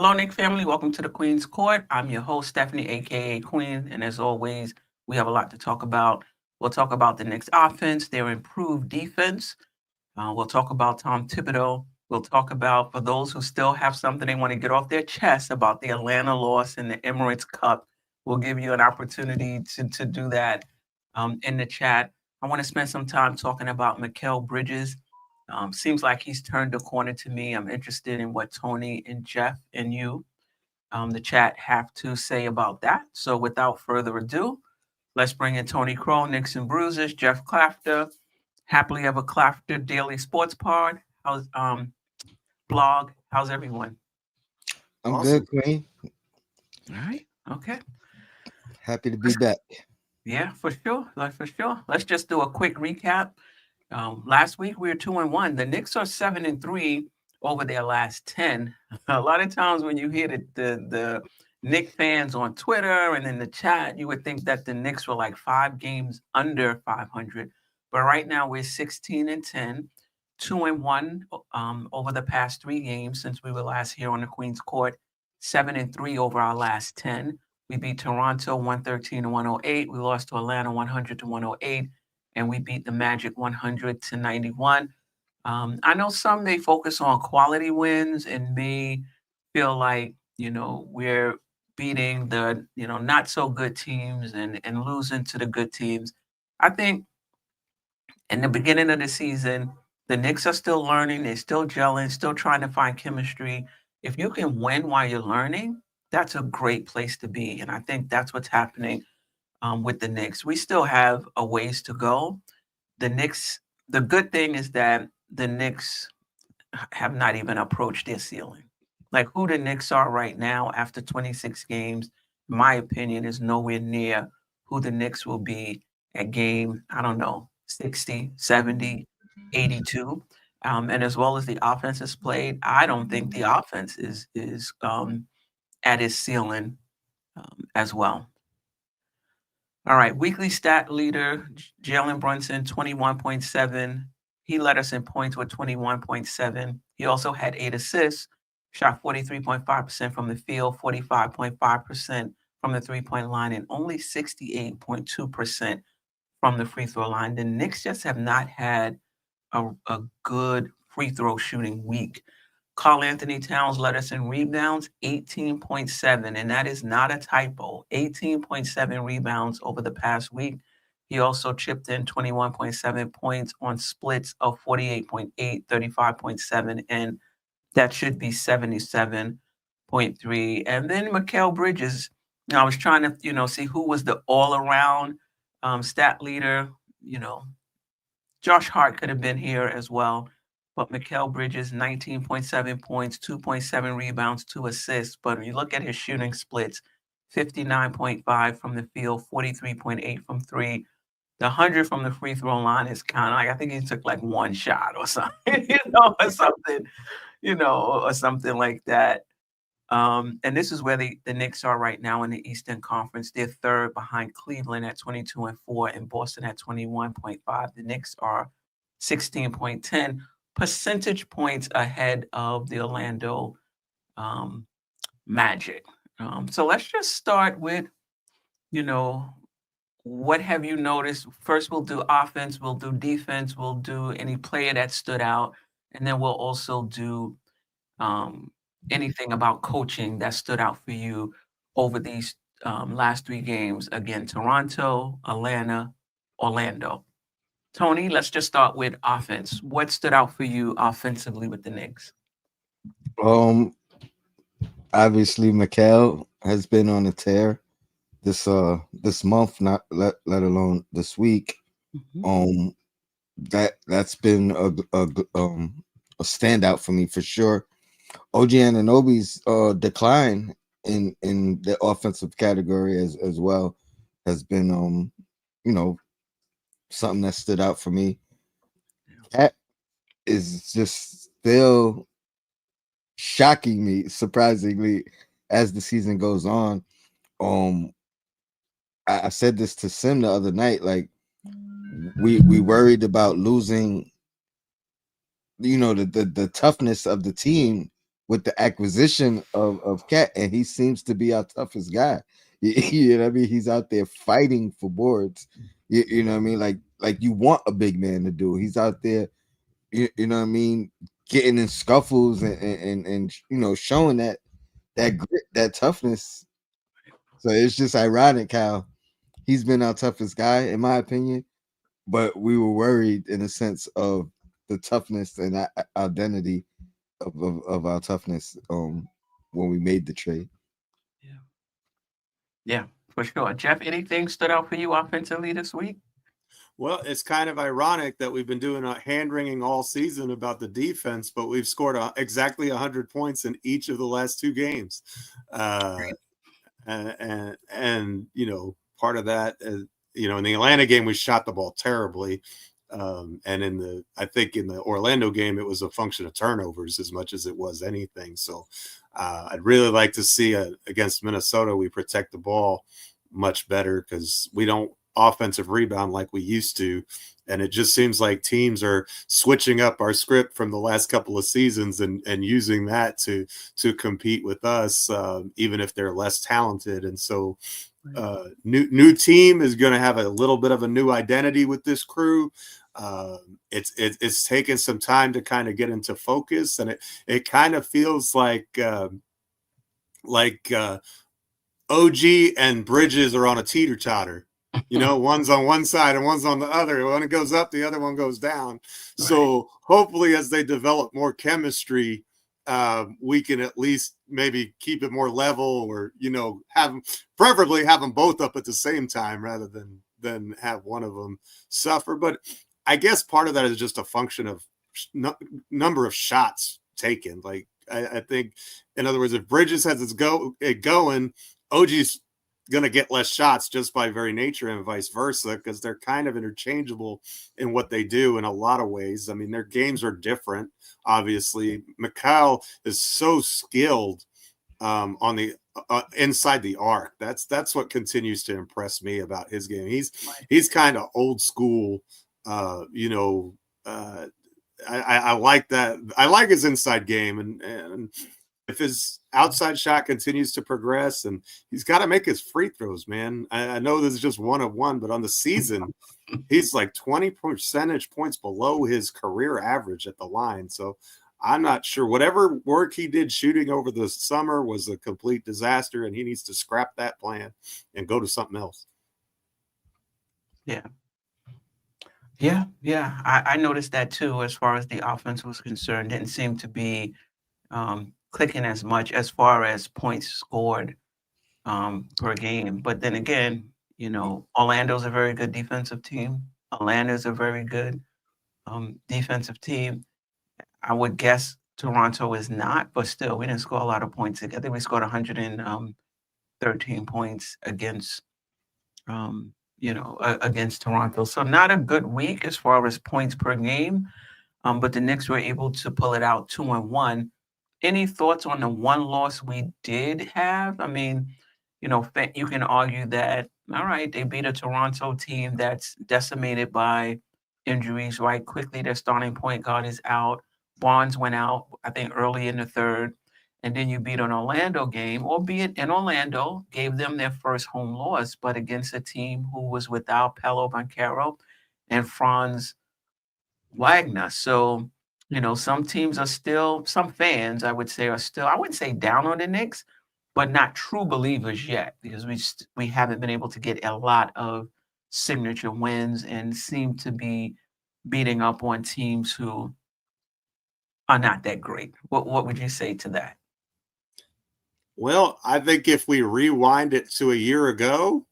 Hello, Nick family. Welcome to the Queen's Court. I'm your host, Stephanie, aka Queen, and as always, we have a lot to talk about. We'll talk about the Knicks offense, their improved defense. We'll talk about Tom Thibodeau. We'll talk about, for those who still have something they want to get off their chest about the Atlanta loss in the Emirates Cup, we'll give you an opportunity to do that in the chat. I want to spend some time talking about Mikal Bridges. Seems like he's turned a corner to me. I'm interested in what Tony and Geoff and you, the chat, have to say about that. So without further ado, let's bring in Tony Crowe, Knicks and Bruises, Geoff Klafter, Happily Ever Klafter Daily Sports Pod. How's blog? How's everyone? I'm Awesome. good, Queen. All right. Okay. Happy to be back. Yeah, for sure. For sure. Let's just do a quick recap. Last week we were 2-1. The Knicks are 7-3 over their last 10. A lot of times when you hear the Knicks fans on Twitter and in the chat, you would think that the Knicks were like 5 games under 500. But right now we're 16-10, 2-1 over the past 3 games since we were last here on the Queen's Court, 7-3 over our last 10. We beat Toronto 113-108. We lost to Atlanta 100-108, and we beat the Magic 100-91. I know some may focus on quality wins and may feel like, we're beating the, not so good teams and losing to the good teams. I think in the beginning of the season, the Knicks are still learning, they're still gelling, still trying to find chemistry. If you can win while you're learning, that's a great place to be. And I think that's what's happening with the Knicks. We still have a ways to go. The Knicks, the good thing is that the Knicks have not even approached their ceiling. Like who the Knicks are right now after 26 games, in my opinion, is nowhere near who the Knicks will be at game, I don't know, 60, 70, 82. And as well as the offense is played, I don't think the offense is at its ceiling as well. All right, weekly stat leader, Jalen Brunson, 21.7. He led us in points with 21.7. He also had 8 assists, shot 43.5% from the field, 45.5% from the three-point line, and only 68.2% from the free throw line. The Knicks just have not had a good free throw shooting week. Karl Anthony Towns led us in rebounds, 18.7, and that is not a typo. 18.7 rebounds over the past week. He also chipped in 21.7 points on splits of 48.8, 35.7, and that should be 77.3. And then Mikal Bridges. I was trying to, see who was the all-around stat leader. Josh Hart could have been here as well. But Mikal Bridges, 19.7 points, 2.7 rebounds, 2 assists. But when you look at his shooting splits, 59.5 from the field, 43.8 from three. The 100 from the free throw line is kind of like, I think he took like one shot or something, or something like that. And this is where the Knicks are right now in the Eastern Conference. They're third behind Cleveland at 22-4 and Boston at 21.5. The Knicks are 16.10 percentage points ahead of the Orlando Magic. So let's just start with, what have you noticed? First, we'll do offense, we'll do defense, we'll do any player that stood out, and then we'll also do anything about coaching that stood out for you over these last 3 games. Again, Toronto, Atlanta, Orlando. Tony, let's just start with offense. What stood out for you offensively with the Knicks? Um, Obviously, Mikal has been on a tear this month, not let alone this week. Mhm. That's been a standout for me for sure. OG Anunoby's decline in the offensive category as well has been you know something that stood out for me. Cat is just still shocking me, surprisingly, as the season goes on. Um, I said this to Sim the other night. Like we worried about losing, the toughness of the team with the acquisition of Cat, and he seems to be our toughest guy. You know what I mean? He's out there fighting for boards. You know what I mean? Like you want a big man to do. He's out there, you know what I mean, getting in scuffles and you know, showing that grit, that toughness. So it's just ironic how he's been our toughest guy, in my opinion. But we were worried in a sense of the toughness and identity of our toughness when we made the trade. Yeah. Yeah, for sure. Geoff, anything stood out for you offensively this week? Well, it's kind of ironic that we've been doing a hand wringing all season about the defense, but we've scored exactly 100 points in each of the last 2 games. And you know, part of that is, you know, in the Atlanta game, we shot the ball terribly. And I think in the Orlando game, it was a function of turnovers as much as it was anything. So I'd really like to see against Minnesota, we protect the ball much better because we don't offensive rebound like we used to. And it just seems like teams are switching up our script from the last couple of seasons and using that to compete with us, even if they're less talented. And so new team is going to have a little bit of a new identity with this crew. It's taken some time to kind of get into focus, and it kind of feels like OG and Bridges are on a teeter-totter. You know, one's on one side and one's on the other. When it goes up, the other one goes down. Right. So hopefully as they develop more chemistry, we can at least maybe keep it more level, or, you know, preferably have them both up at the same time rather than have one of them suffer. But I guess part of that is just a function of number of shots taken. Like I think, in other words, if Bridges has it going, OG's going to get less shots just by very nature, and vice versa, because they're kind of interchangeable in what they do in a lot of ways. I mean, their games are different. Obviously, Mikal is so skilled on the inside the arc. That's what continues to impress me about his game. He's kind of old school. You know, I like that. I like his inside game, and if his outside shot continues to progress, and he's got to make his free throws, man. I know this is just one of one, but on the season, he's like 20 percentage points below his career average at the line. So I'm not sure. Whatever work he did shooting over the summer was a complete disaster, and he needs to scrap that plan and go to something else. Yeah. I noticed that too, as far as the offense was concerned. Didn't seem to be clicking as much as far as points scored per game. But then again, you know, Orlando's a very good defensive team. Atlanta's a very good defensive team. I would guess Toronto is not, but still, we didn't score a lot of points. I think we scored 113 points against, against Toronto. So not a good week as far as points per game. But the Knicks were able to pull it out 2-1. Any thoughts on the one loss we did have? I mean, you know, you can argue that, all right, they beat a Toronto team that's decimated by injuries, right? Quickly, their starting point guard is out. Barnes went out, I think, early in the third. And then you beat an Orlando game, albeit in Orlando, gave them their first home loss, but against a team who was without Paolo Banchero and Franz Wagner. So, you know, some fans, I would say, are still, I wouldn't say down on the Knicks, but not true believers yet, because we haven't been able to get a lot of signature wins and seem to be beating up on teams who are not that great. What would you say to that? Well, I think if we rewind it to a year ago,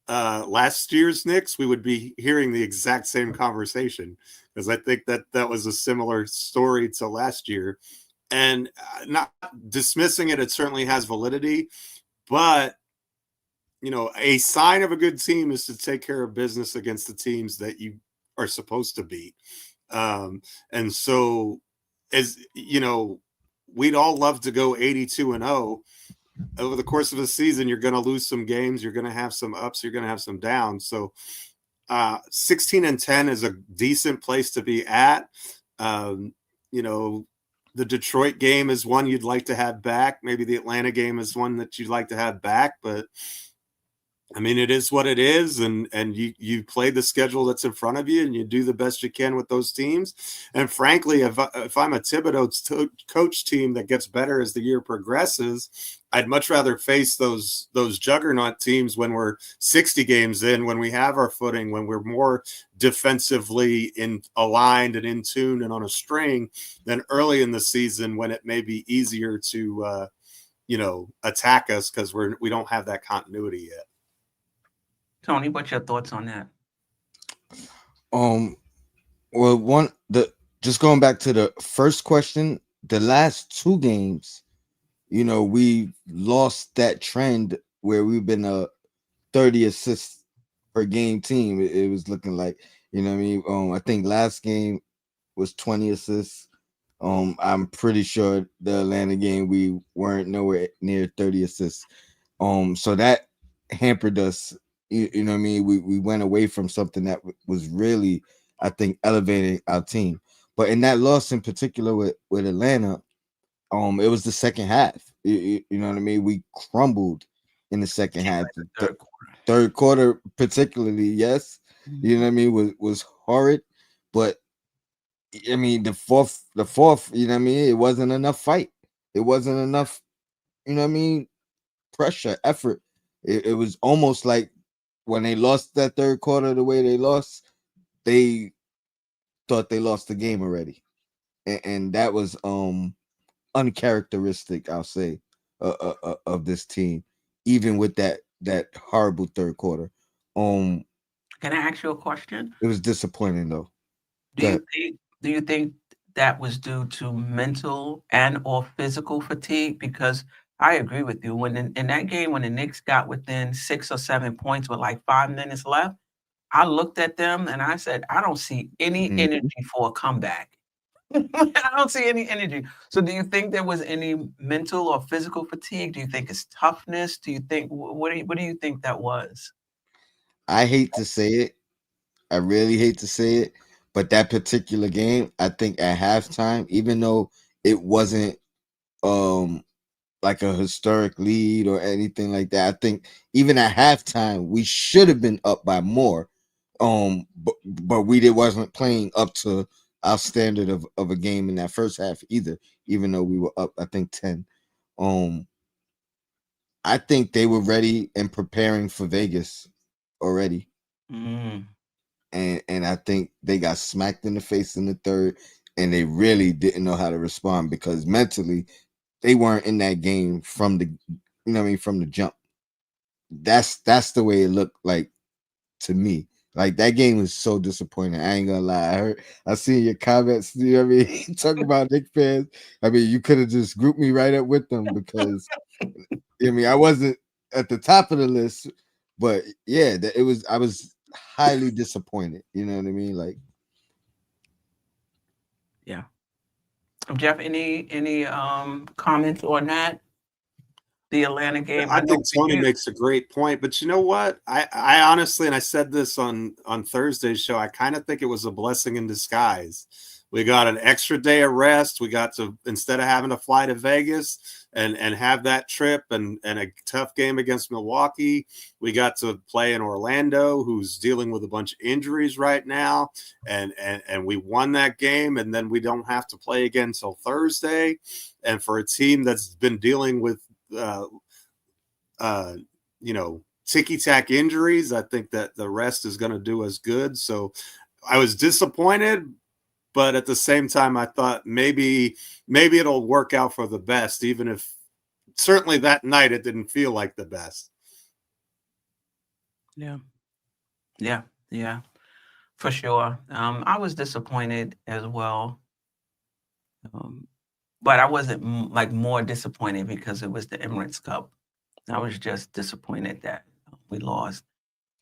last year's Knicks, we would be hearing the exact same conversation, because I think that was a similar story to last year. And not dismissing it, it certainly has validity, but you know, a sign of a good team is to take care of business against the teams that you are supposed to beat. And so, as you know, we'd all love to go 82-0. Over the course of the season, you're going to lose some games. You're going to have some ups. You're going to have some downs. So 16-10 is a decent place to be at. You know, the Detroit game is one you'd like to have back. Maybe the Atlanta game is one that you'd like to have back, but I mean, it is what it is, and you play the schedule that's in front of you, and you do the best you can with those teams. And frankly, if I'm a Thibodeau coach team that gets better as the year progresses, I'd much rather face those juggernaut teams when we're 60 games in, when we have our footing, when we're more defensively aligned and in tune and on a string, than early in the season when it may be easier to attack us because we don't have that continuity yet. Tony, what's your thoughts on that? Well, just going back to the first question, the last 2 games, we lost that trend where we've been a 30 assists per game team. It was looking like, I think last game was 20 assists. I'm pretty sure the Atlanta game we weren't nowhere near 30 assists. So that hampered us. You know what I mean? We went away from something that was really, I think, elevating our team. But in that loss in particular with Atlanta, it was the second half. You know what I mean? We crumbled in the second half. Third Third quarter, particularly, yes. Mm-hmm. You know what I mean? Was horrid. But I mean, the fourth, you know what I mean? It wasn't enough fight. It wasn't enough, you know what I mean? Pressure, effort. It was almost like when they lost that third quarter the way they lost, they thought they lost the game already. And that was uncharacteristic, I'll say, of this team, even with that horrible third quarter. Can I ask you a question? It was disappointing though. Do you think that was due to mental and or physical fatigue? Because I agree with you. When in that game, when the Knicks got within 6 or 7 points with like 5 minutes left, I looked at them and I said, I don't see any energy for a comeback. I don't see any energy. So do you think there was any mental or physical fatigue? Do you think it's toughness? Do you think what do you think that was? I hate to say it. I really hate to say it, but that particular game, I think at halftime, even though it wasn't like a historic lead or anything like that, I think even at halftime we should have been up by more. But we wasn't playing up to our standard of a game in that first half either, even though we were up, I think 10. I think they were ready and preparing for Vegas already. Mm. And I think they got smacked in the face in the third, and they really didn't know how to respond because mentally they weren't in that game from the, from the jump. That's the way it looked like to me. Like that game was so disappointing. I ain't gonna lie. I seen your comments. You know what I mean? Talk about Knicks fans. I mean, you could have just grouped me right up with them because I wasn't at the top of the list, but yeah, I was highly disappointed. You know what I mean? Like, yeah. Geoff, any comments on that? The Atlanta game. I think Tony makes a great point, but you know what? I honestly, and I said this on Thursday's show, I kind of think it was a blessing in disguise. We got an extra day of rest. We got to, instead of having to fly to Vegas and have that trip and a tough game against Milwaukee, we got to play in Orlando, who's dealing with a bunch of injuries right now. And we won that game, and then we don't have to play again until Thursday. And for a team that's been dealing with ticky-tack injuries, I think that the rest is going to do us good. So I was disappointed, but at the same time, I thought maybe it'll work out for the best, even if certainly that night it didn't feel like the best. Yeah, for sure. I was disappointed as well. But I wasn't more disappointed because it was the Emirates Cup. I was just disappointed that we lost.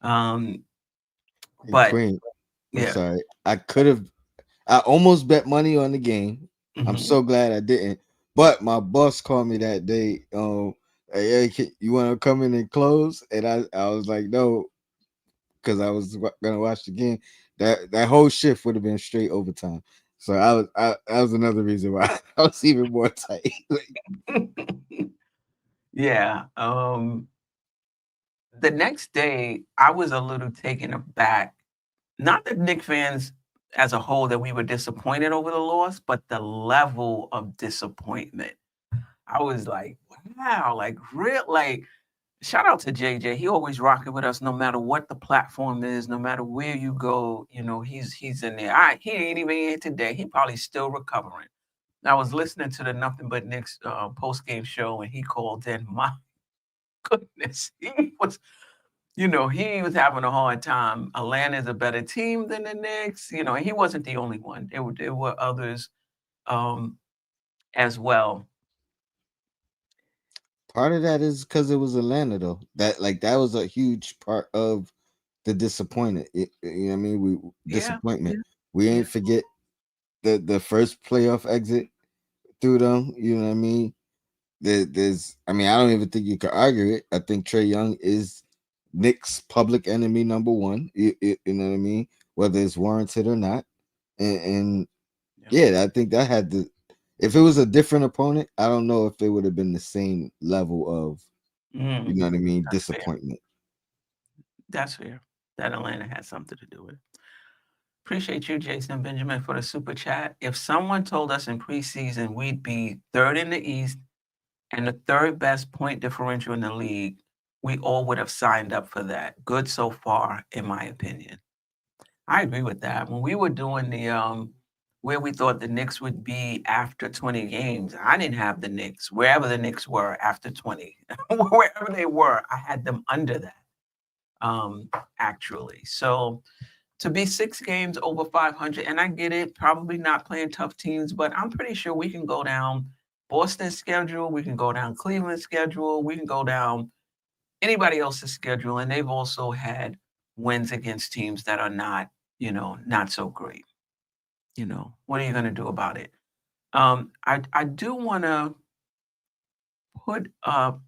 But Queen, I'm sorry. I almost bet money on the game. Mm-hmm. I'm so glad I didn't. But my boss called me that day. Hey, you want to come in and close? And I was like, no, because I was gonna watch the game. That whole shift would have been straight overtime. So that was another reason why I was even more tight. Yeah. The next day, I was a little taken aback. Not that Knick fans as a whole that we were disappointed over the loss, but the level of disappointment. I was like, wow, like real, like shout out to JJ. He always rocking with us, no matter what the platform is, no matter where you go. You know, he's in there. He ain't even here today. He probably still recovering. I was listening to the Nothing But Knicks post game show, and he called in. My goodness, he was. You know, he was having a hard time. Atlanta's a better team than the Knicks. You know, and he wasn't the only one. There were others um, as well. Part of that is because it was Atlanta, though. That was a huge part of the disappointment. You know what I mean? Yeah, Disappointment. yeah, We yeah. ain't forget the first playoff exit through them. You know what I mean? I mean, I don't even think you could argue it. I think Trae Young is Knicks' public enemy number one. You know what I mean? Whether it's warranted or not. And yeah, I think that had to. If it was a different opponent, I don't know if it would have been the same level of, you Mm, know what I mean, that's fair. disappointment. That's fair. That Atlanta had something to do with it. Appreciate you, Jason Benjamin, for the super chat. If someone told us in preseason we'd be third in the East and the third best point differential in the league, we all would have signed up for that. Good so far, in my opinion. I agree with that. When we were doing the where we thought the Knicks would be after 20 games, I didn't have the Knicks. Wherever the Knicks were after 20, wherever they were, I had them under that. Actually. So to be 6 games over 500, and I get it, probably not playing tough teams, but I'm pretty sure we can go down Boston's schedule, we can go down Cleveland's schedule, we can go down anybody else's schedule, and they've also had wins against teams that are not, not so great. What are you going to do about it? I do want to put up.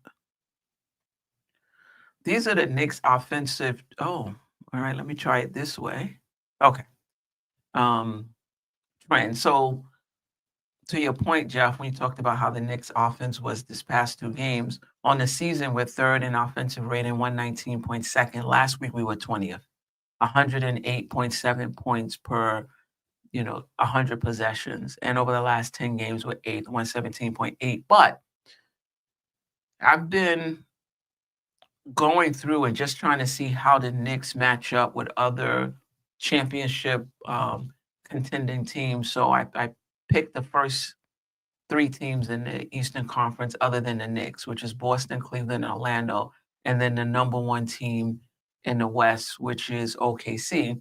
These are the Knicks offensive. Oh, all right. Let me try it this way. Okay. Um, Trent. So to your point, Geoff, when you talked about how the Knicks offense was this past 2 games on the season, we're third in offensive rating, 119.2nd. Last week we were 20th, 108.7 points per 100 possessions. And over the last 10 games, we're eighth, 117.8. But I've been going through and just trying to see how the Knicks match up with other championship contending teams. So I picked the first 3 teams in the Eastern Conference other than the Knicks, which is Boston, Cleveland, and Orlando, and then the number 1 team in the West, which is OKC.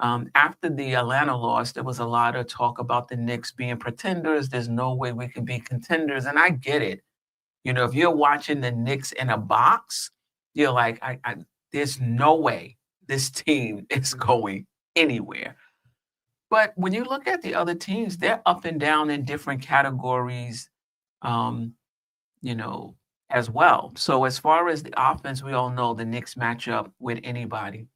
After the Atlanta loss, there was a lot of talk about the Knicks being pretenders. There's no way we can be contenders, and I get it. If you're watching the Knicks in a box, you're like, there's no way this team is going anywhere. But when you look at the other teams, they're up and down in different categories, um, you know, as well. So as far as the offense, we all know the Knicks match up with anybody.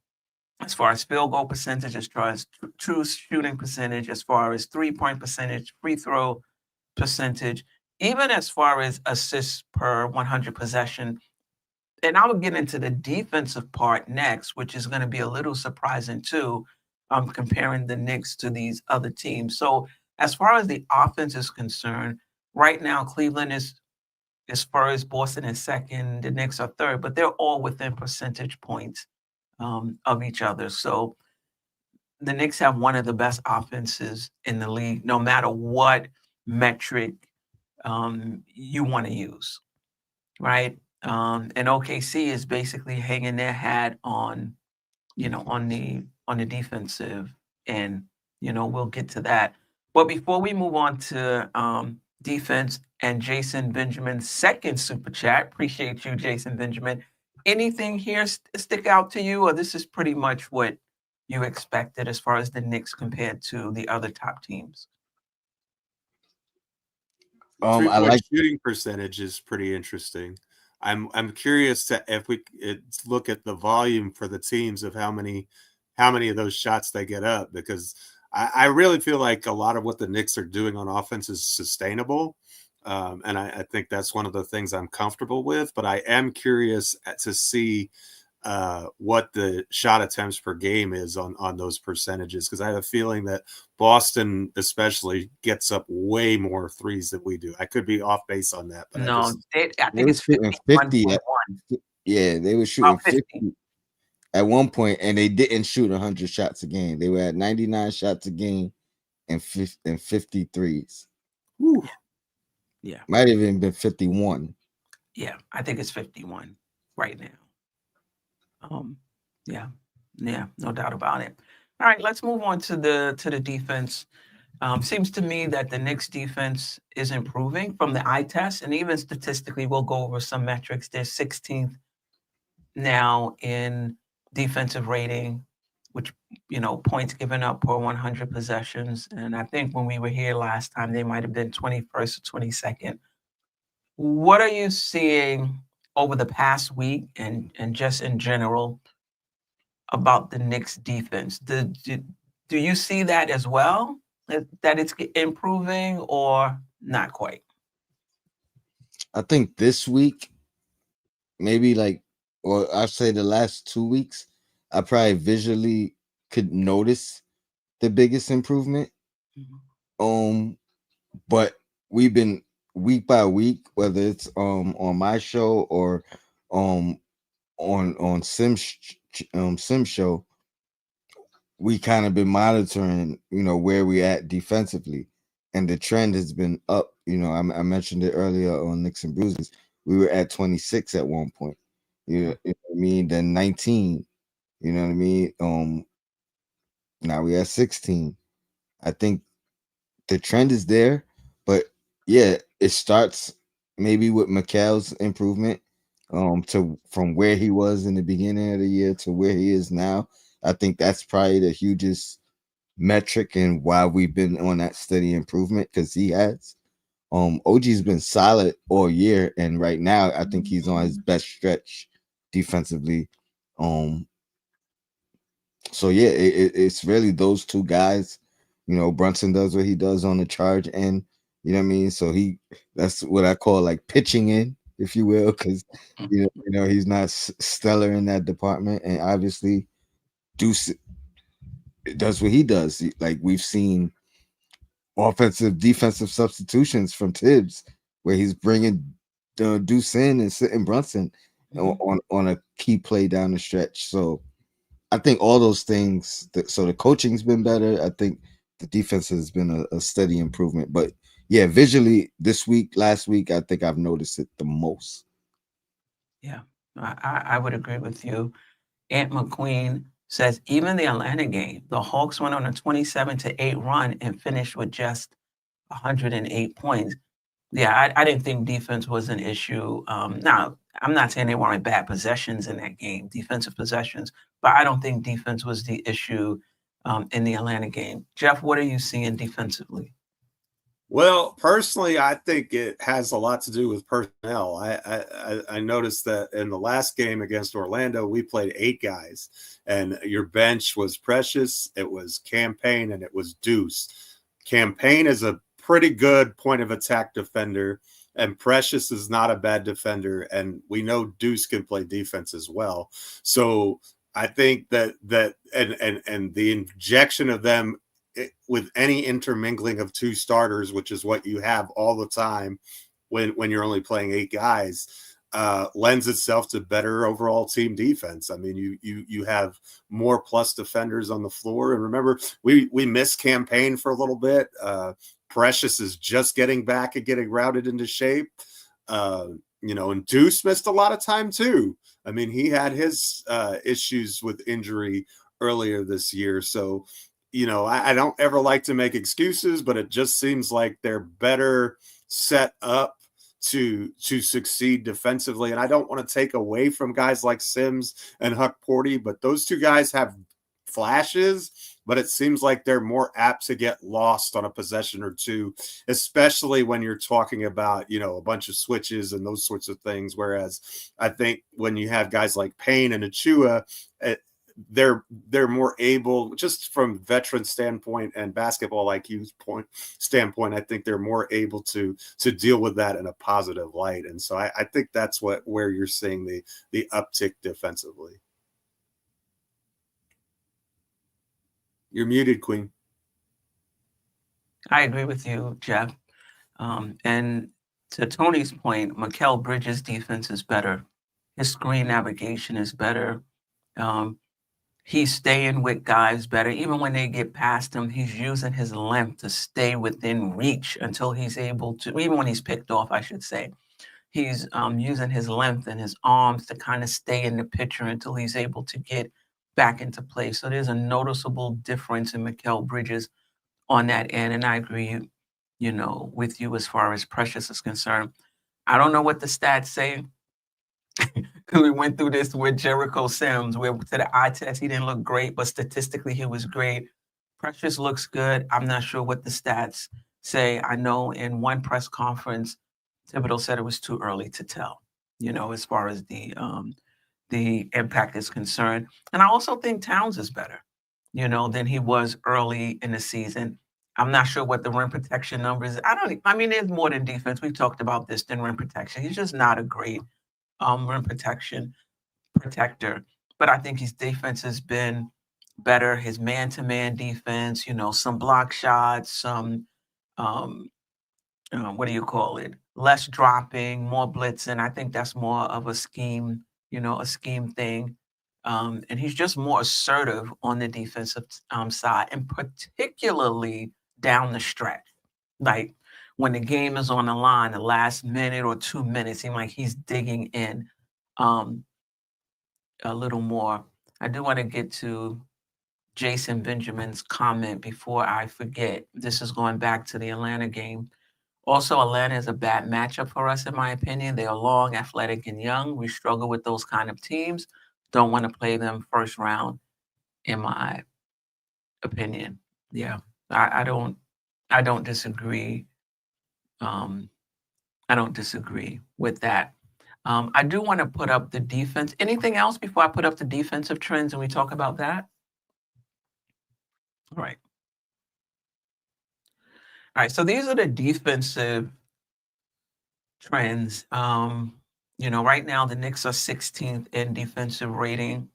As far as field goal percentage, as far as true shooting percentage, as far as 3-point percentage, free throw percentage, even as far as assists per 100 possession. And I will get into the defensive part next, which is going to be a little surprising too. Comparing the Knicks to these other teams. So as far as the offense is concerned, right now Cleveland is first, Boston is second, the Knicks are third, but they're all within percentage points of each other. So the Knicks have one of the best offenses in the league, no matter what metric you want to use, right? And OKC is basically hanging their hat on, on the defensive end. We'll get to that. But before we move on to defense and Jason Benjamin's second super chat, appreciate you, Jason Benjamin. Anything here stick out to you, or this is pretty much what you expected as far as the Knicks compared to the other top teams? I Three-point like shooting percentage is pretty interesting. I'm curious if we look at the volume for the teams of how many of those shots they get up, because I really feel like a lot of what the Knicks are doing on offense is sustainable. And I think that's one of the things I'm comfortable with, but I am curious to see what the shot attempts per game is on those percentages, because I have a feeling that Boston especially gets up way more threes than we do. I could be off base on that, but No, I They think were it's shooting 50 at, 51.1. yeah, they were shooting About 50 50. at one point, and they didn't shoot 100 shots a game. They were at 99 shots a game and 53s. whew, Yeah. Might have even been 51. Yeah. I think it's 51 right now. Yeah. Yeah. No doubt about it. All right. Let's move on to the defense. Seems to me that the Knicks defense is improving from the eye test, and even statistically, we'll go over some metrics. They're 16th now in defensive rating, which, points given up per 100 possessions. And I think when we were here last time, they might have been 21st or 22nd. What are you seeing over the past week and just in general about the Knicks defense? Do you see that as well? That it's improving or not quite? I think this week, maybe or I'd say the last 2 weeks, I probably visually could notice the biggest improvement. Mhm. But we've been week by week, whether it's on my show or on Sim show, we kind of been monitoring, where we at defensively, and the trend has been up. I mentioned it earlier on Knicks and Bruises. We were at 26 at one point. You know what I mean? Then 19. You know what I mean? Now we at 16. I think the trend is there, but yeah, it starts maybe with Mikal's improvement to from where he was in the beginning of the year to where he is now. I think that's probably the hugest metric and why we've been on that steady improvement, because he has. OG's been solid all year, and right now I think he's on his best stretch defensively. So yeah, it's really those two guys. Brunson does what he does on the charge end. You know what I mean? So that's what I call like pitching in, if you will, because he's not stellar in that department, and obviously Deuce does what he does. Like we've seen offensive, defensive substitutions from Tibbs, where he's bringing Deuce in and sitting Brunson on a key play down the stretch. So I think all those things. So the coaching's been better. I think the defense has been a steady improvement. But yeah, visually last week, I think I've noticed it the most. Yeah, I would agree with you. Aunt McQueen says even the Atlanta game, the Hawks went on a 27-8 run and finished with just 108 points. Yeah, I didn't think defense was an issue. Now, I'm not saying they weren't bad possessions in that game, defensive possessions, but I don't think defense was the issue in the Atlanta game. Geoff, what are you seeing defensively? Well, personally, I think it has a lot to do with personnel. I noticed that in the last game against Orlando, we played 8 guys, and your bench was Precious, it was Campaign, and it was Deuce. Campaign is a pretty good point of attack defender, and Precious is not a bad defender, and we know Deuce can play defense as well. So I think that and the injection of them with any intermingling of 2 starters, which is what you have all the time when you're only playing 8 guys, lends itself to better overall team defense. I mean, you have more plus defenders on the floor. And remember, we missed Campaign for a little bit. Precious is just getting back and getting routed into shape. And Deuce missed a lot of time too. I mean, he had his issues with injury earlier this year. So, I don't ever like to make excuses, but it just seems like they're better set up to succeed defensively. And I don't want to take away from guys like Sims and Huck Porty, but those 2 guys have flashes, but it seems like they're more apt to get lost on a possession or 2, especially when you're talking about, a bunch of switches and those sorts of things. Whereas I think when you have guys like Payne and Achiuwa, they're more able, just from veteran standpoint and basketball IQ standpoint. I think they're more able to deal with that in a positive light, and so I think that's where you're seeing the uptick defensively. You're muted, Queen. I agree with you, Geoff. And to Tony's point, Mikal Bridges' defense is better. His screen navigation is better. He's staying with guys better. Even when they get past him, he's using his length to stay within reach until he's able to, even when he's picked off, I should say. He's using his length and his arms to kind of stay in the picture until he's able to get back into play. So there's a noticeable difference in Mikal Bridges on that end. And I agree, with you as far as Precious is concerned. I don't know what the stats say, because we went through this with Jericho Sims, where to the eye test, he didn't look great, but statistically, he was great. Precious looks good. I'm not sure what the stats say. I know in one press conference, Thibodeau said it was too early to tell, as far as the impact is concerned. And I also think Towns is better, than he was early in the season. I'm not sure what the rim protection numbers. I mean, there's more than defense. We've talked about this than rim protection. He's just not a great rim protector. But I think his defense has been better. His man-to-man defense, some block shots, some what do you call it? Less dropping, more blitzing. I think that's more of a scheme, a scheme thing. And he's just more assertive on the defensive side, and particularly down the stretch. Like when the game is on the line, the last minute or 2 minutes, seem like he's digging in a little more. I do want to get to Jason Benjamin's comment before I forget. This is going back to the Atlanta game. Also, Atlanta is a bad matchup for us, in my opinion. They are long, athletic, and young. We struggle with those kind of teams. Don't want to play them first round, in my opinion. Yeah, I don't disagree. I don't disagree with that. I do want to put up the defense. Anything else before I put up the defensive trends and we talk about that? All right. All right. So these are the defensive trends. Right now the Knicks are 16th in defensive rating.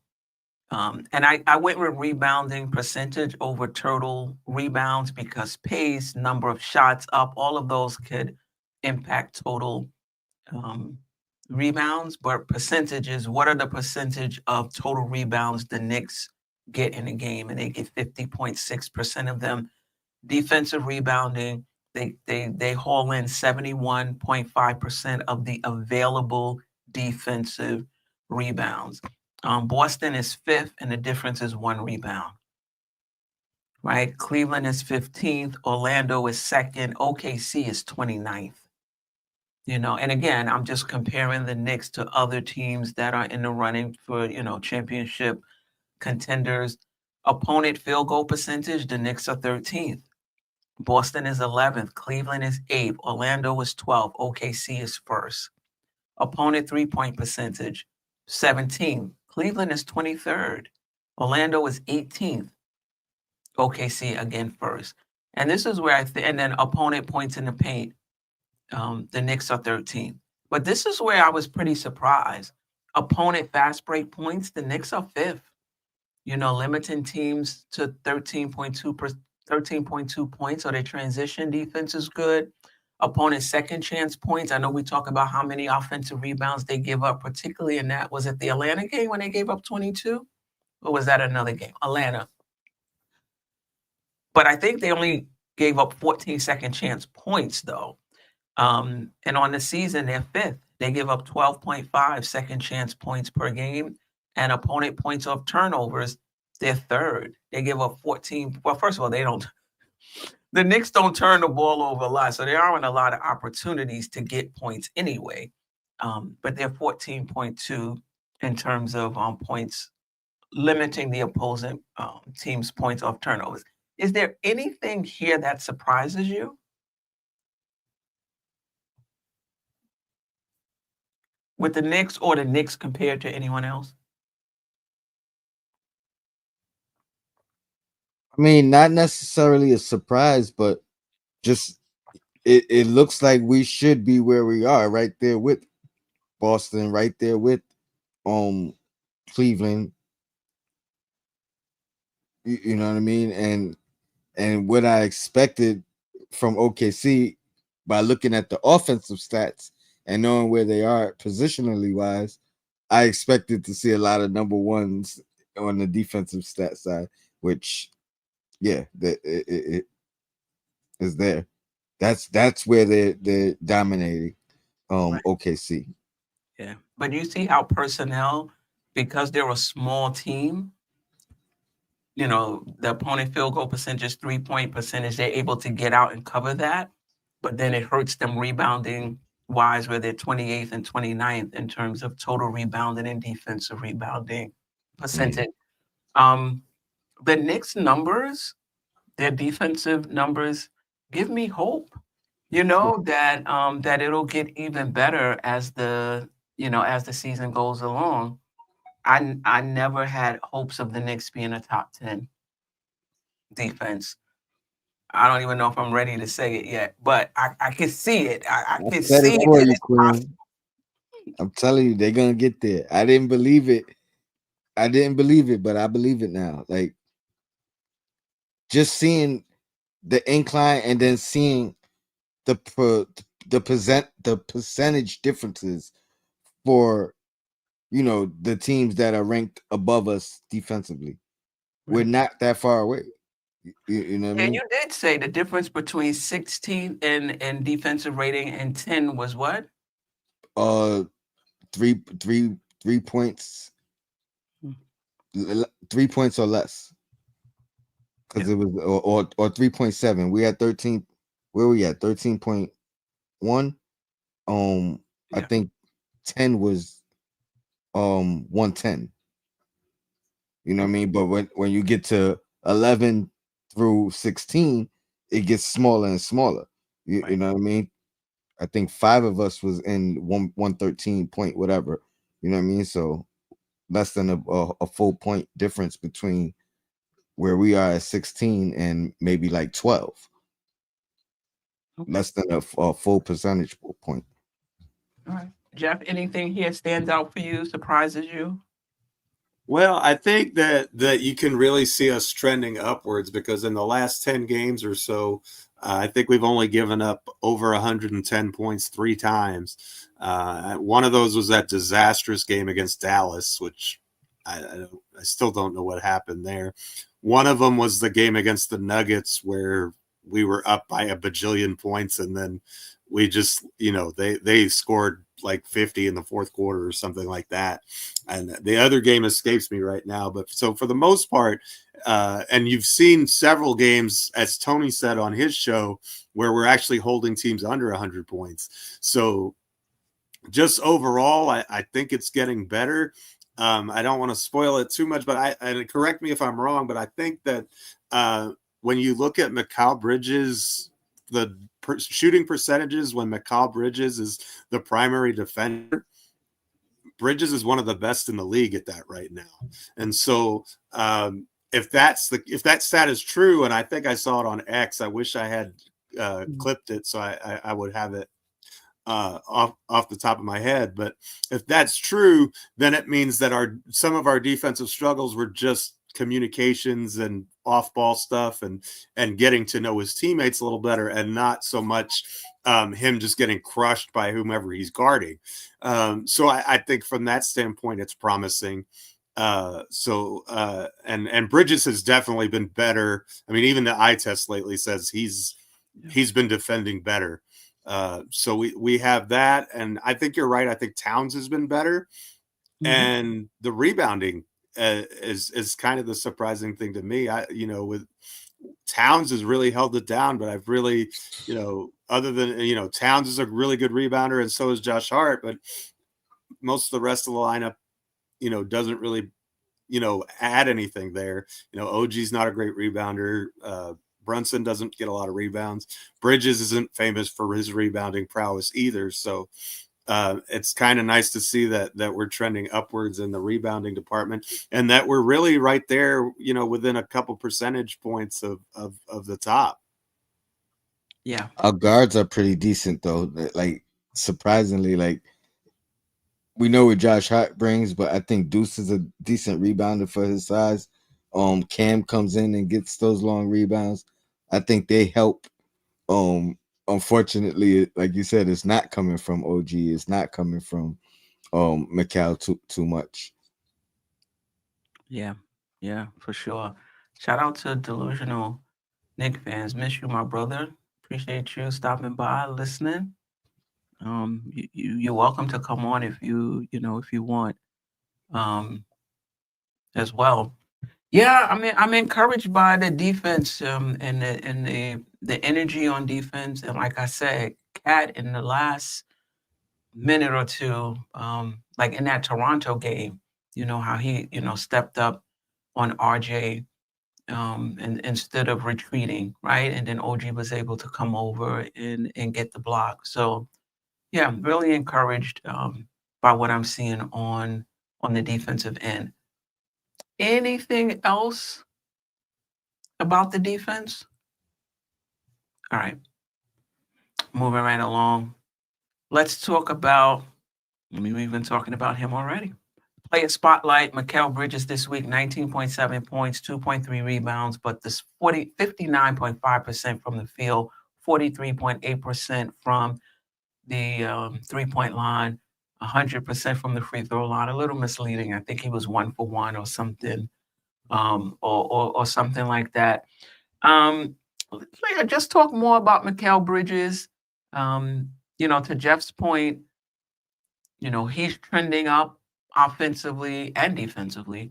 And I went with rebounding percentage over total rebounds because pace, number of shots up, all of those could impact total rebounds. But percentages, what are the percentage of total rebounds the Knicks get in a game? And they get 50.6% of them. Defensive rebounding, they haul in 71.5% of the available defensive rebounds. Boston is 5th, and the difference is 1 rebound. Right? Cleveland is 15th. Orlando is 2nd. OKC is 29th. And again, I'm just comparing the Knicks to other teams that are in the running for, championship contenders. Opponent field goal percentage, the Knicks are 13th. Boston is 11th. Cleveland is 8th. Orlando is 12th. OKC is 1st. Opponent three-point percentage, 17th. Cleveland is 23rd. Orlando is 18th. OKC again 1st. And this is where and then opponent points in the paint, the Knicks are 13th. But this is where I was pretty surprised. Opponent fast break points, the Knicks are 5th. Limiting teams to 13.2 points, so their transition defense is good. Opponent second chance points. I know we talk about how many offensive rebounds they give up, particularly in that. Was it the Atlanta game when they gave up 22? Or was that another game? Atlanta. But I think they only gave up 14 second chance points, though. And on the season, they're 5th. They give up 12.5 second chance points per game. And opponent points off turnovers, they're 3rd. They give up 14. Well, first of all, the Knicks don't turn the ball over a lot, so there aren't a lot of opportunities to get points anyway. But they're 14.2 in terms of points, limiting the opposing team's points off turnovers. Is there anything here that surprises you? With the Knicks, or the Knicks compared to anyone else? I mean, not necessarily a surprise, but just it looks like we should be where we are, right there with Boston, right there with Cleveland. You know what I mean? And what I expected from OKC by looking at the offensive stats and knowing where they are positionally wise, I expected to see a lot of number ones on the defensive stat side, which yeah, it is there. That's where they're dominating Right. OKC. Yeah. But you see how personnel, because they're a small team, the opponent field goal percentage, 3-point percentage, they're able to get out and cover that. But then it hurts them rebounding wise, where they're 28th and 29th in terms of total rebounding and defensive rebounding percentage. The Knicks numbers, their defensive numbers, give me hope. That it'll get even better as the season goes along. I never had hopes of the Knicks being a top 10 defense. I don't even know if I'm ready to say it yet, but I can see it. I I can said see it it for that you, it's possible. Queen. I'm telling you, they're gonna get there. I didn't believe it. I didn't believe it, but I believe it now. Like just seeing the incline and then seeing the percentage differences for the teams that are ranked above us defensively. We're Right. not that far away. You know what I And mean? you did say the difference between 16 in defensive rating and 10 was what? Uh, three points, Hmm. 3 points or less, because Yeah. it was or 3.7. We had 13. Where we at? 13.1. I Yeah. think 10 was 110. You know what I mean? But when you get to 11 through 16, it gets smaller and smaller. You Right. know what I mean? I think 5 of us was in 113 point whatever. You know what I mean? So less than a full point difference between where we are at 16 and maybe like 12. Okay. Less than a full percentage point. All right. Jeff, anything here stands out for you, surprises you? Well, I think that you can really see us trending upwards because in the last 10 games or so, I think we've only given up over 110 points 3 times. One of those was that disastrous game against Dallas, which I still don't know what happened there. One of them was the game against the Nuggets where we were up by a bajillion points and then we just, they scored like 50 in the fourth quarter or something like that. And the other game escapes me right now. But so for the most part, and you've seen several games, as Tony said on his show, where we're actually holding teams under 100 points. So just overall, I think it's getting better. I don't want to spoil it too much, but and correct me if I'm wrong, but I think that when you look at Mikal Bridges, the shooting percentages when Mikal Bridges is the primary defender, Bridges is one of the best in the league at that right now. And so if that stat is true, and I think I saw it on X, I wish I had clipped it so I would have it off the top of my head. But if that's true, then it means that some of our defensive struggles were just communications and off-ball stuff and getting to know his teammates a little better, and not so much him just getting crushed by whomever he's guarding. So I think from that standpoint, it's promising. And Bridges has definitely been better. I mean, even the eye test lately says he's been defending better. So we have that, and I think you're right. I think Towns has been better, and the rebounding is kind of the surprising thing to me. With Towns has really held it down, but I've really, other than Towns is a really good rebounder, and so is Josh Hart, but most of the rest of the lineup, doesn't really, add anything there. OG's not a great rebounder. Brunson doesn't get a lot of rebounds. Bridges isn't famous for his rebounding prowess either. So it's kind of nice to see that we're trending upwards in the rebounding department, and that we're really right there, within a couple percentage points of the top. Yeah. Our guards are pretty decent though. Like surprisingly, like we know what Josh Hart brings, but I think Deuce is a decent rebounder for his size. Cam comes in and gets those long rebounds. I think they help. Unfortunately, like you said, it's not coming from OG. It's not coming from Mikal too much. Yeah. Yeah, for sure. Shout out to Delusional Knick fans. Miss you, my brother. Appreciate you stopping by, listening. You're welcome to come on if if you want, um, as well. Yeah, I mean, I'm encouraged by the defense, and the energy on defense, and like I said, Cat in the last minute or two, like in that Toronto game, how he stepped up on RJ, and instead of retreating, right, and then OG was able to come over and get the block. So yeah, I'm really encouraged, by what I'm seeing on the defensive end. Anything else about the defense? All right, moving right along. Let's talk about, I mean, we've been talking about him already. Player spotlight, Mikal Bridges this week, 19.7 points, 2.3 rebounds, but this 59.5% from the field, 43.8% from the three-point line, 100% from the free throw line. A little misleading. I think he was 1 for 1 or something, or something like that. Just talk more about Mikal Bridges. To Geoff's point, he's trending up offensively and defensively.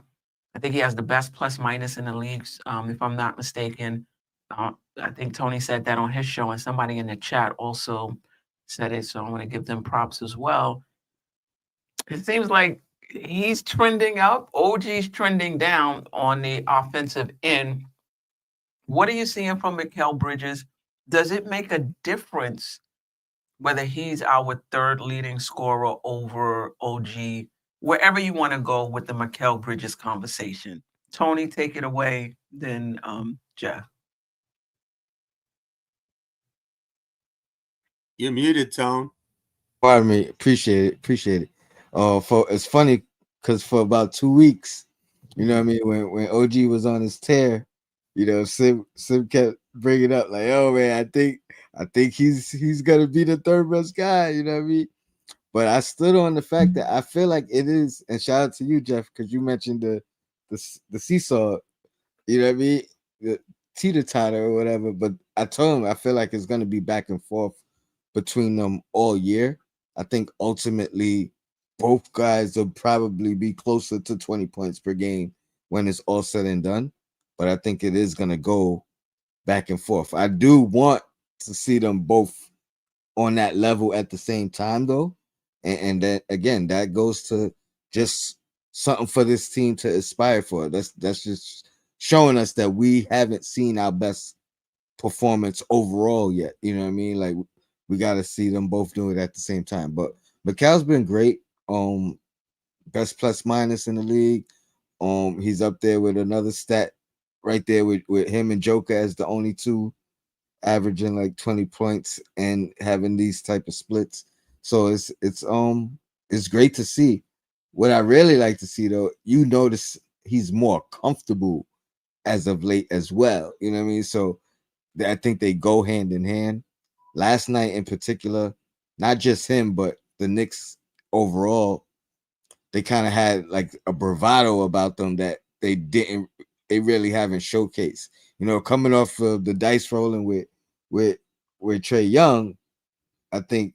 I think he has the best plus minus in the leagues, if I'm not mistaken. I think Tony said that on his show, and somebody in the chat also said it. So I want to give them props as well. It seems like he's trending up. OG's trending down on the offensive end. What are you seeing from Mikal Bridges? Does it make a difference whether he's our third leading scorer over OG? Wherever you want to go with the Mikal Bridges conversation. Tony, take it away. Then Geoff. You're muted, Tone. Pardon me. Appreciate it. It's funny because for about 2 weeks, you know what I mean, when OG was on his tear, Sim kept bringing up like, oh man, I think he's gonna be the third best guy, you know what I mean? But I stood on the fact that I feel like it is, and shout out to you, Geoff, because you mentioned the seesaw, you know what I mean, the teeter-totter or whatever. But I told him I feel like it's gonna be back and forth between them all year. I think ultimately both guys will probably be closer to 20 points per game when it's all said and done. But I think it is gonna go back and forth. I do want to see them both on that level at the same time, though. And that again, that goes to just something for this team to aspire for. That's just showing us that we haven't seen our best performance overall yet. You know what I mean? Like we got to see them both do it at the same time. But Mikal's been great. Best plus minus in the league. He's up there with another stat right there with him and Joker as the only two averaging like 20 points and having these type of splits. So it's great to see. What I really like to see though, you notice he's more comfortable as of late as well. You know what I mean? So I think they go hand in hand. Last night in particular, not just him, but the Knicks overall, they kind of had like a bravado about them that they really haven't showcased. Coming off of the dice rolling with Trae Young, I think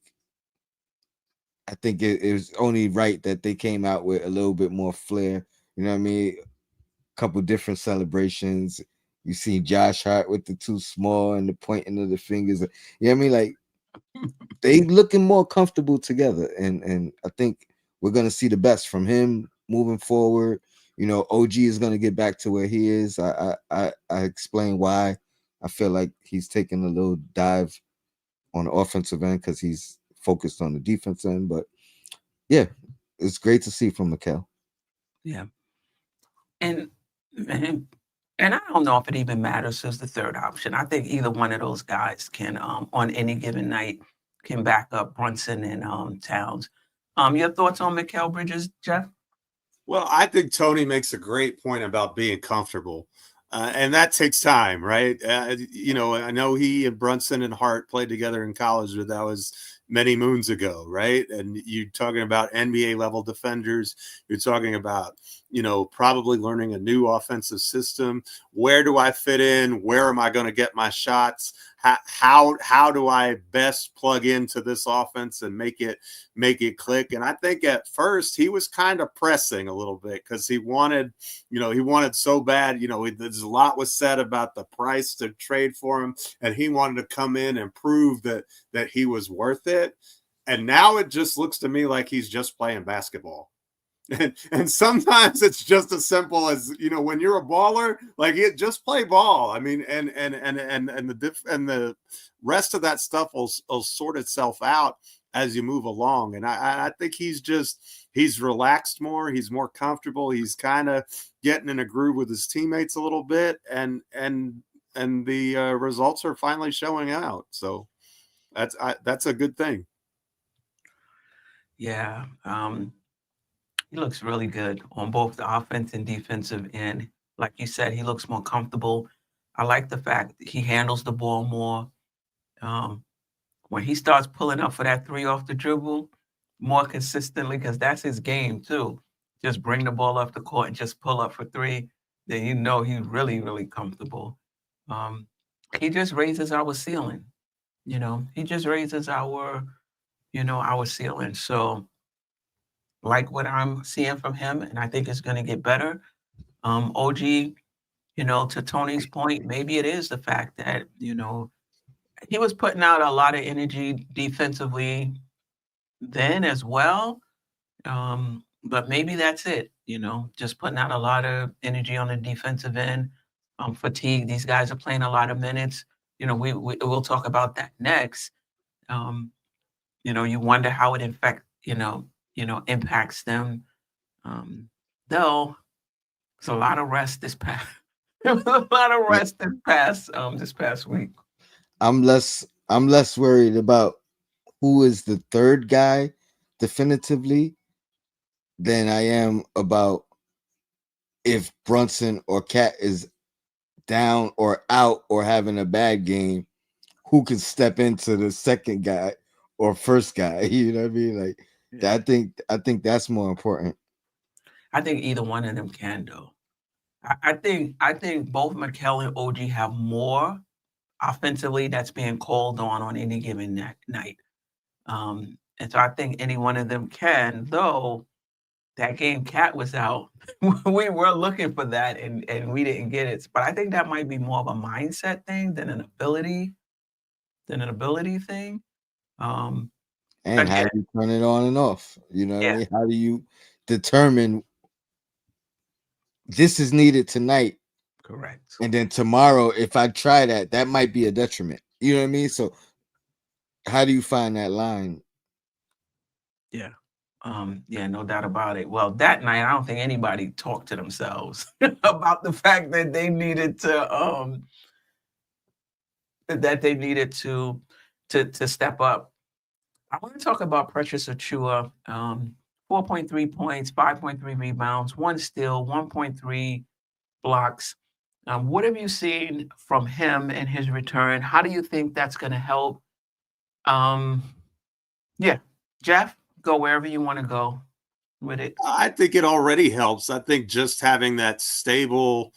it was only right that they came out with a little bit more flair. You know what I mean? A couple different celebrations. You see Josh Hart with the too small and the pointing of the fingers. You know what I mean? Like they looking more comfortable together, and I think we're gonna see the best from him moving forward. OG is gonna get back to where he is. I explain why I feel like he's taking a little dive on the offensive end because he's focused on the defense end. But Yeah, it's great to see from Mikal. Yeah. And, and and I don't know if it even matters as the third option. I think either one of those guys can, on any given night, can back up Brunson and Towns. Your thoughts on Mikal Bridges, Jeff? Well, I think Tony makes a great point about being comfortable. And that takes time, right? I know he and Brunson and Hart played together in college, but that was many moons ago, right? And you're talking about NBA level defenders. You're talking about, probably learning a new offensive system. Where do I fit in? Where am I going to get my shots? How do I best plug into this offense and make it click? And I think at first he was kind of pressing a little bit because he wanted so bad. There's a lot was said about the price to trade for him, and he wanted to come in and prove that he was worth it. And now it just looks to me like he's just playing basketball. And sometimes it's just as simple as, when you're a baller, like just play ball. I mean, and the rest of that stuff will sort itself out as you move along. And I think he's relaxed more. He's more comfortable. He's kind of getting in a groove with his teammates a little bit, and the results are finally showing out. So that's a good thing. Yeah. He looks really good on both the offense and defensive end. Like you said, he looks more comfortable. I like the fact that he handles the ball more. Um, when he starts pulling up for that three off the dribble more consistently, because that's his game too. Just bring the ball off the court and just pull up for three. Then he's really, really comfortable. Um, he just raises our ceiling. He just raises our ceiling. So like what I'm seeing from him, and I think it's going to get better. OG, to Tony's point, maybe it is the fact that, he was putting out a lot of energy defensively then as well. But maybe that's it, just putting out a lot of energy on the defensive end. Fatigue. These guys are playing a lot of minutes. We'll talk about that next. Um, you wonder how it impacts them. Though it's a lot of rest this past. It was a lot of Yeah. rest this past week. I'm less worried about who is the third guy definitively than I am about if Brunson or Cat is down or out or having a bad game, who can step into the second guy or first guy. You know what I mean? Like Yeah. I think that's more important. I think either one of them can though. I think both Mikal and OG have more offensively that's being called on any given night. And so I think any one of them can, though that game Cat was out. We were looking for that and we didn't get it. But I think that might be more of a mindset thing than an ability thing. Um, And how again, do you turn it on and off? You know what I yeah, mean? How do you determine this is needed tonight, correct. and then tomorrow, if I try that might be a detriment. You know what I mean? So how do you find that line? Yeah. Yeah, no doubt about it. Well, that night, I don't think anybody talked to themselves about the fact that they needed to step up. I want to talk about Precious Achiuwa. 4.3 points, 5.3 rebounds, 1 steal, 1.3 blocks. What have you seen from him and his return? How do you think that's going to help? Um, yeah, Jeff, go wherever you want to go with it. I think it already helps. I think just having that stable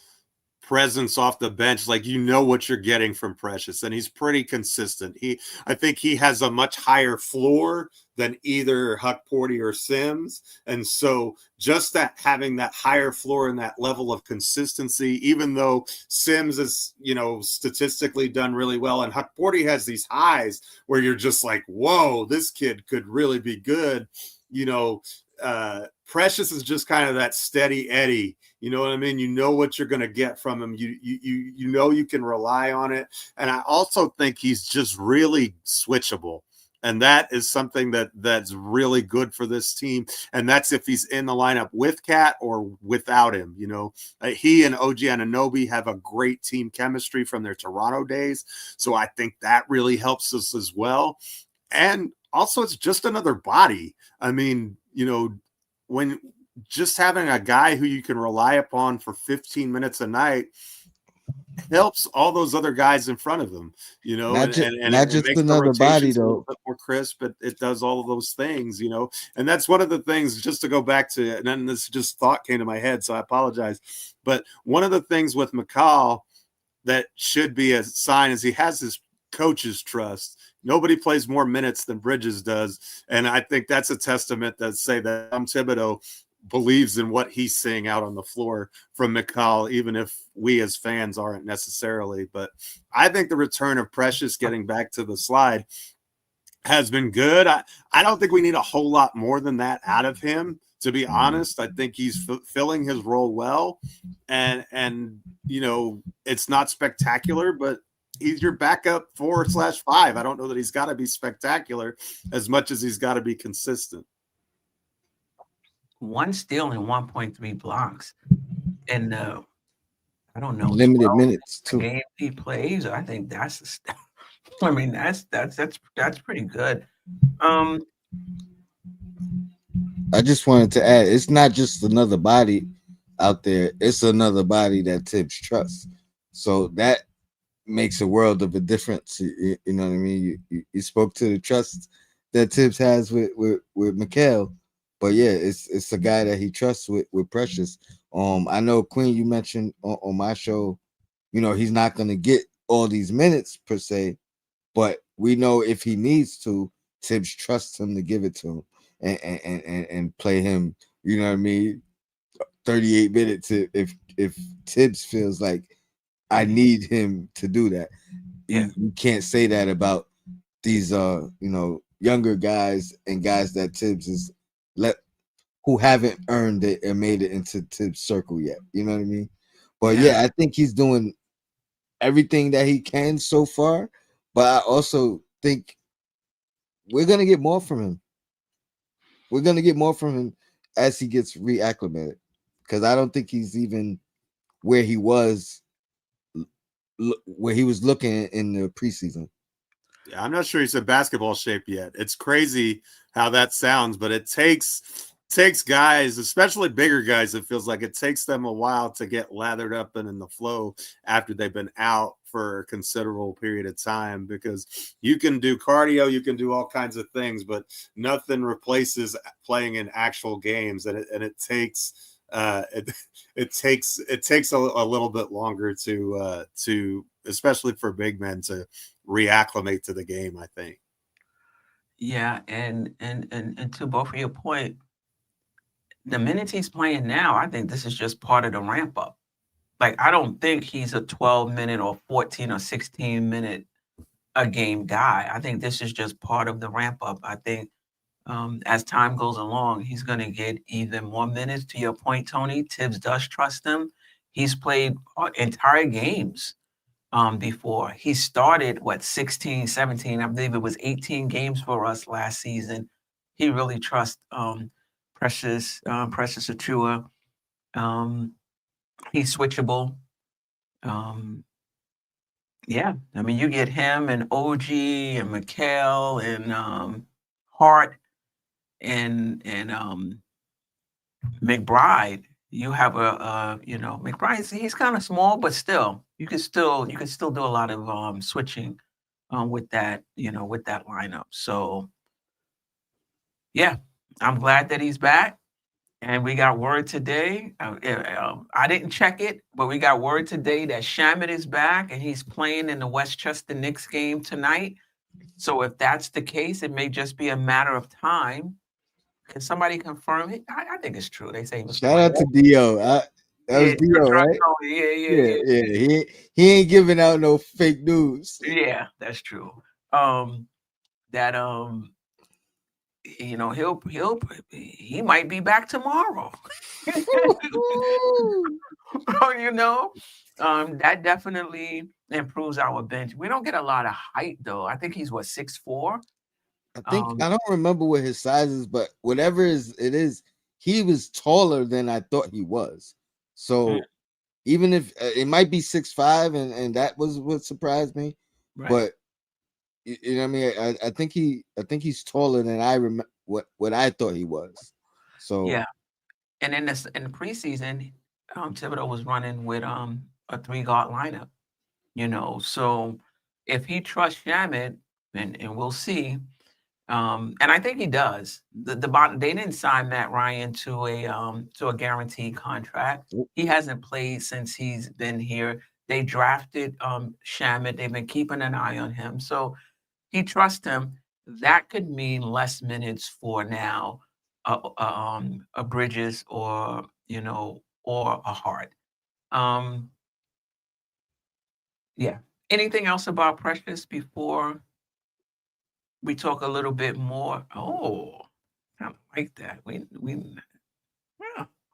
presence off the bench, like what you're getting from Precious, and he's pretty consistent. I think he has a much higher floor than either Huck Porty or Sims, and so just that having that higher floor and that level of consistency, even though Sims is statistically done really well, and Huck Porty has these highs where you're just like, whoa, this kid could really be good. Precious is just kind of that steady Eddie. You know what I mean? You know what you're going to get from him. You can rely on it. And I also think he's just really switchable. And that is something that's really good for this team. And that's if he's in the lineup with Cat or without him. You know, he and OG Anunoby have a great team chemistry from their Toronto days. So I think that really helps us as well. And also, it's just another body. I mean, you know, when just having a guy who you can rely upon for 15 minutes a night helps all those other guys in front of him, you know, and not it just makes the another body rotations a little though. bit more crisp, but it does all of those things, you know. And that's one of the things, just to go back to, and then this just thought came to my head, so I apologize. But one of the things with Mikal that should be a sign is he has his coach's trust. Nobody plays more minutes than Bridges does. And I think that's a testament that say that Thibodeau believes in what he's seeing out on the floor from Mikal, even if we as fans aren't necessarily. But I think the return of Precious getting back to the slide has been good. I don't think we need a whole lot more than that out of him, to be honest. I think he's filling his role well. And you know, it's not spectacular, but he's your backup 4/5. I don't know that he's got to be spectacular as much as he's got to be consistent. 1 steal and 1.3 blocks. And I don't know, Limited 12 minutes a too. game he plays. I think that's I mean, that's pretty good. Um, I just wanted to add, it's not just another body out there, it's another body that Tibbs trusts. So that makes a world of a difference. You know what I mean? You spoke to the trust that Tibbs has with Mikal, but yeah, it's a guy that he trusts with Precious. I know Queen, you mentioned on my show, you know, he's not gonna get all these minutes per se, but we know if he needs to, Tibbs trusts him to give it to him and play him. You know what I mean? 38 minutes if Tibbs feels like I need him to do that. yeah, You can't say that about these you know, younger guys and guys that Tibbs is let who haven't earned it and made it into Tibbs circle yet. You know what I mean? But yeah. yeah, I think he's doing everything that he can so far. But I also think we're gonna get more from him. We're gonna get more from him as he gets reacclimated. Because I don't think he's even where he was where he was looking in the preseason. Yeah, I'm not sure he's in basketball shape yet. It's crazy how that sounds, but it takes guys, especially bigger guys, it feels like it takes them a while to get lathered up and in the flow after they've been out for a considerable period of time, because you can do cardio, you can do all kinds of things, but nothing replaces playing in actual games. And it takes it takes a little bit longer to especially for big men to reacclimate to the game, I think. Yeah, and to both of your point, the minutes he's playing now, I think this is just part of the ramp up. Like, I don't think he's a 12-minute or 14 or 16-minute a game guy. I think this is just part of the ramp up. I think as time goes along, he's going to get even more minutes. To your point, Tony, Tibbs does trust him. He's played entire games before. He started, 16, 17, I believe it was 18 games for us last season. He really trusts Precious Achiuwa. He's switchable. Um, yeah, I mean, you get him and OG and Mikal and Hart and McBride. You have you know, McBride. He's kind of small, but still, you can still do a lot of switching with that, you know, with that lineup. So yeah, I'm glad that he's back. And we got word today. I didn't check it, but we got word today that Shamet is back and he's playing in the Westchester Knicks game tonight. So if that's the case, it may just be a matter of time. Can somebody confirm it? I think it's true. They say he was Shout playing. out to Dio. That was Yeah, Dio, right? yeah, yeah, Yeah, yeah, yeah. He ain't giving out no fake news. yeah. That's true. That you know, he might be back tomorrow. You know, that definitely improves our bench. We don't get a lot of height though. I think he's 6'4". I don't remember what his size is, but whatever it is, he was taller than I thought he was. So even if it might be 6'5", and that was what surprised me, right. but you know what I mean. I think he's taller than I remember what I thought he was. So Yeah. And in the preseason, Thibodeau was running with a 3 guard lineup. So if he trusts Shamet, and we'll see. And I think he does. The bottom they didn't sign Matt Ryan to a guaranteed contract. He hasn't played since he's been here. They drafted Shamet. They've been keeping an eye on him. So he trusts him. That could mean less minutes for now, a Bridges or a Hart. Um, yeah. Anything else about Precious before we talk a little bit more? Oh, kind of like that. Yeah.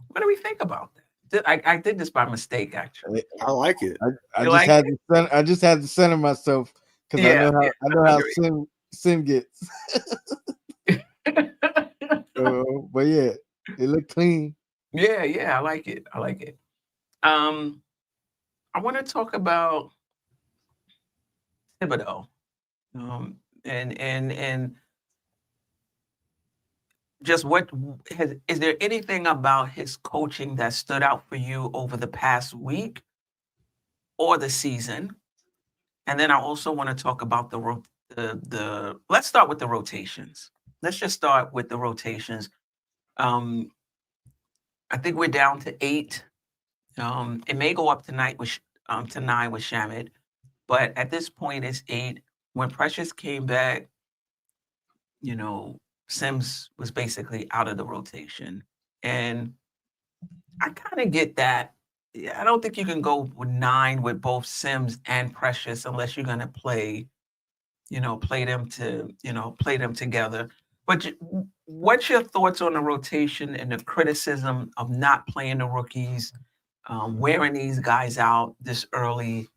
What do we think about that? I did this by mistake, actually. I like it. I You just like had to I just had to center myself because Yeah, I know how agree. Sim gets. But yeah, it looked clean. Yeah, I like it. I like it. Um, I want to talk about Thibodeau. And just is there anything about his coaching that stood out for you over the past week or the season? And then I also want to talk about the let's start with the rotations. Let's just start with the rotations. Um, I think we're down to 8. It may go up tonight to 9 with Shamit, but at this point it's 8. When Precious came back, Sims was basically out of the rotation. And I kind of get that. Yeah, I don't think you can go with 9 with both Sims and Precious unless you're going to play them together. But what's your thoughts on the rotation and the criticism of not playing the rookies, wearing these guys out this early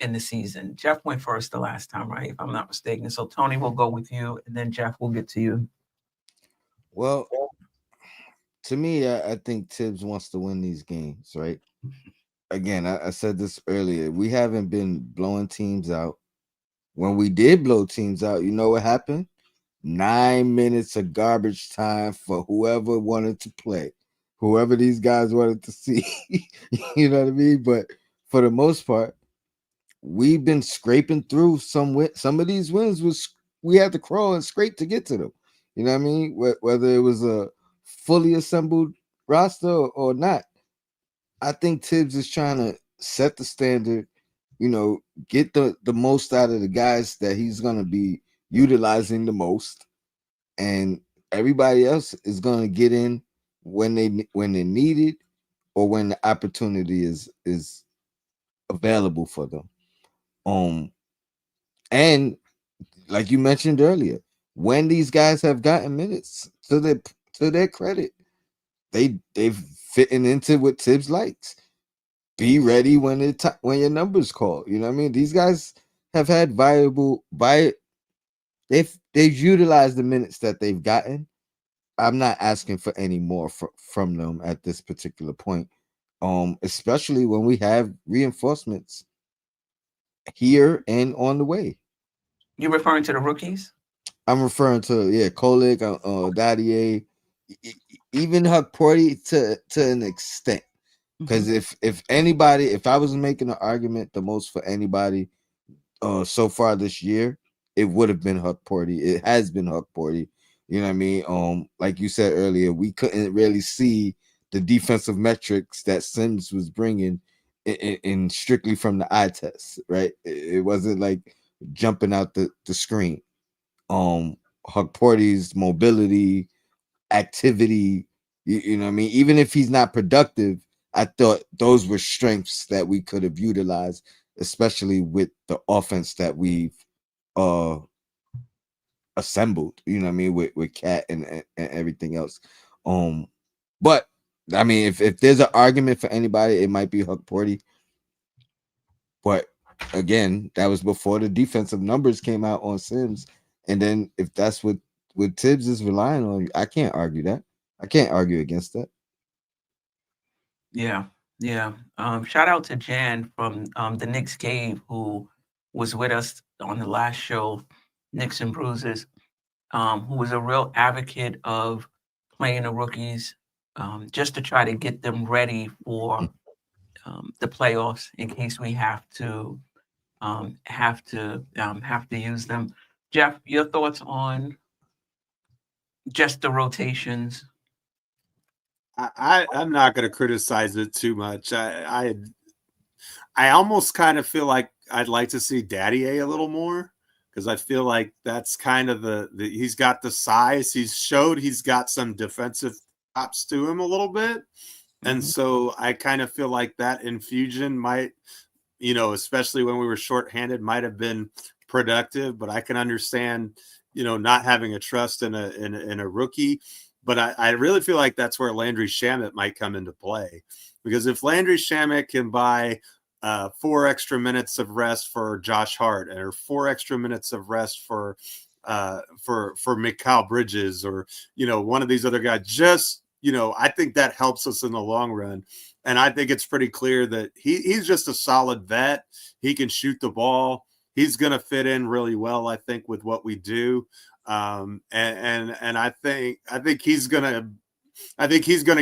in the season? Geoff went first the last time, right? If I'm not mistaken. So Tony will go with you, and then Geoff will get to you. Well, to me, I think Tibbs wants to win these games, right? Again, I said this earlier. We haven't been blowing teams out. When we did blow teams out, you know what happened? 9 minutes of garbage time for whoever wanted to play, whoever these guys wanted to see. You know what I mean? But for the most part, we've been scraping through some of these wins was we had to crawl and scrape to get to them. You know what I mean? Whether it was a fully assembled roster or not. I think Tibbs is trying to set the standard, get the most out of the guys that he's going to be utilizing the most, and everybody else is going to get in when they need it or when the opportunity is available for them. And like you mentioned earlier, when these guys have gotten minutes, to their credit, they've fitting into what Tibbs likes. Be ready when when your numbers call. You know what I mean? These guys have had they've utilized the minutes that they've gotten. I'm not asking for any more from them at this particular point. Especially when we have reinforcements here and on the way. You referring to the rookies? I'm referring to Kolik, Dadier, even Hukporty to an extent. Because if anybody, if I was making an argument the most for anybody so far this year, it would have been Hukporty. It has been Hukporty. You know what I mean? Like you said earlier, we couldn't really see the defensive metrics that Sims was bringing in strictly from the eye test, right? It wasn't like jumping out the screen. Hukporty's mobility, activity, you know what I mean? Even if he's not productive, I thought those were strengths that we could have utilized, especially with the offense that we've assembled, you know what I mean, with Cat and everything else. But I mean, if there's an argument for anybody, it might be Hukporty. But again, that was before the defensive numbers came out on Sims. And then if that's what Tibbs is relying on, I can't argue that. I can't argue against that. Yeah, yeah. Shout out to Jan from the Knicks Cave, who was with us on the last show, Knicks and Bruises, who was a real advocate of playing the rookies, just to try to get them ready for the playoffs in case we have to use them. Geoff, your thoughts on just the rotations? I'm not going to criticize it too much. I almost kind of feel like I'd like to see Daddy A little more, because I feel like that's kind of the he's got the size. He's showed he's got some defensive chops to him a little bit. And so I kind of feel like that infusion might, especially when we were shorthanded, might have been productive. But I can understand, not having a trust in a rookie. But I really feel like that's where Landry Shamet might come into play, because if Landry Shamet can buy 4 extra minutes of rest for Josh Hart, or 4 extra minutes of rest for Mikal Bridges, or one of these other guys, just I think that helps us in the long run. And I think it's pretty clear that he's just a solid vet. He can shoot the ball. He's going to fit in really well, I think, with what we do. And I think he's gonna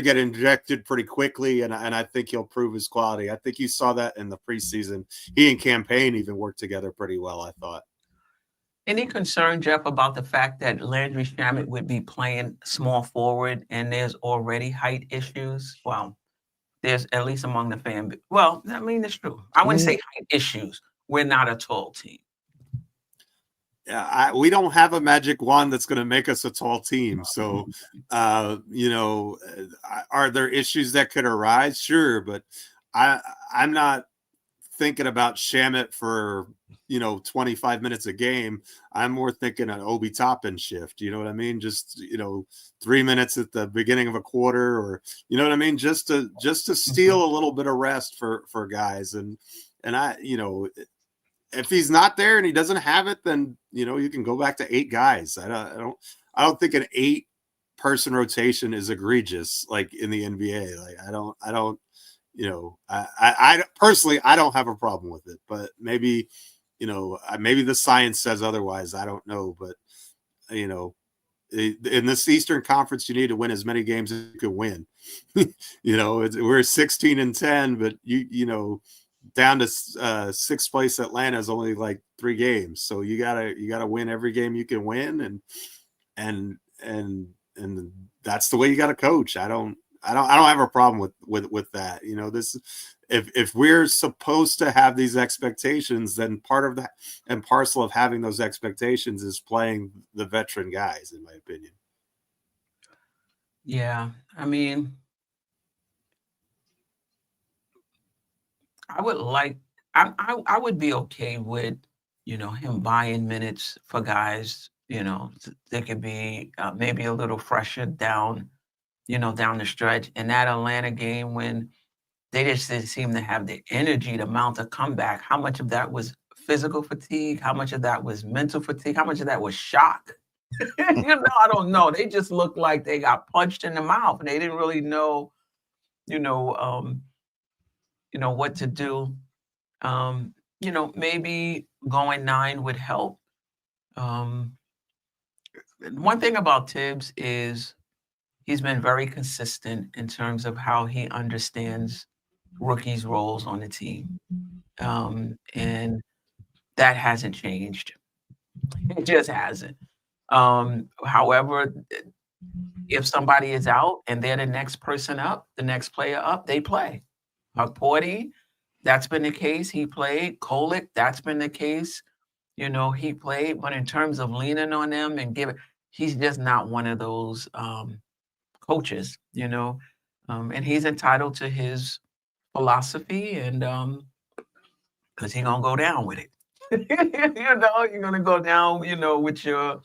get injected pretty quickly, and I think he'll prove his quality. I think you saw that in the preseason. He and Campaign even worked together pretty well, I thought. Any concern, Geoff, about the fact that Landry Shamet would be playing small forward and there's already height issues? Well, there's at least among the fan. Well, I mean, it's true. I wouldn't say height issues. We're not a tall team. We don't have a magic wand that's going to make us a tall team. So, are there issues that could arise? Sure. But I'm not thinking about Shamet for, 25 minutes a game. I'm more thinking an Obi Toppin shift. You know what I mean? Just, 3 minutes at the beginning of a quarter, or, you know what I mean? Just to steal a little bit of rest for guys. And I, if he's not there and he doesn't have it, then you can go back to 8 guys. I don't think an 8-person rotation is egregious like in the NBA. Like I personally I don't have a problem with it, but maybe maybe the science says otherwise. I don't know, but in this Eastern Conference, you need to win as many games as you can win. We're 16-10, but down to 6th place Atlanta is only like 3 games, so you gotta win every game you can win, and that's the way you gotta coach. I don't have a problem with that. This, if we're supposed to have these expectations, then part of that and parcel of having those expectations is playing the veteran guys, in my opinion. Yeah, I mean, I would be okay with, him buying minutes for guys, they could be maybe a little fresher down the stretch. In that Atlanta game, when they just didn't seem to have the energy to mount a comeback, how much of that was physical fatigue? How much of that was mental fatigue? How much of that was shock? I don't know. They just looked like they got punched in the mouth, and they didn't really know, what to do. Maybe going 9 would help. One thing about Tibbs is he's been very consistent in terms of how he understands rookies' roles on the team. And that hasn't changed. It just hasn't. However, if somebody is out and they're the next person up, the next player up, they play. Porty, that's been the case. He played. Kolick, that's been the case. He played. But in terms of leaning on them and he's just not one of those coaches, and he's entitled to his philosophy, and because he's gonna go down with it. You're gonna go down, with your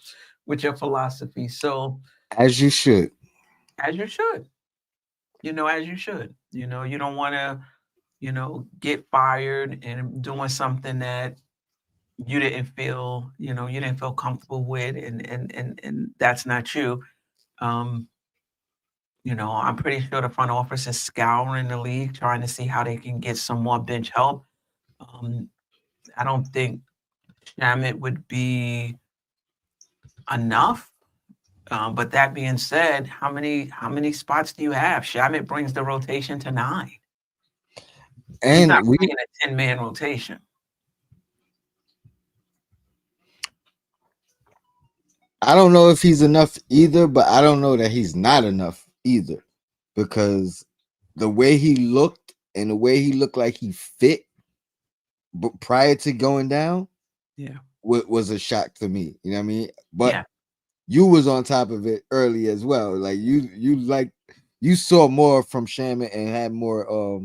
philosophy. So As you should. as you should. As you should. You don't want to, get fired and doing something that you didn't feel, you didn't feel comfortable with, and that's not you. Um, I'm pretty sure the front office is scouring the league, trying to see how they can get some more bench help. Um, I don't think Shamit would be enough. But that being said, how many spots do you have? Shamit brings the rotation to 9. He's not And we, playing a 10-man rotation. I don't know if he's enough either, but I don't know that he's not enough either, because the way he looked and the way he looked like he fit, but prior to going down, Yeah. was a shock to me. You know what I mean? But Yeah. you was on top of it early as well. Like you saw more from Shamit and had more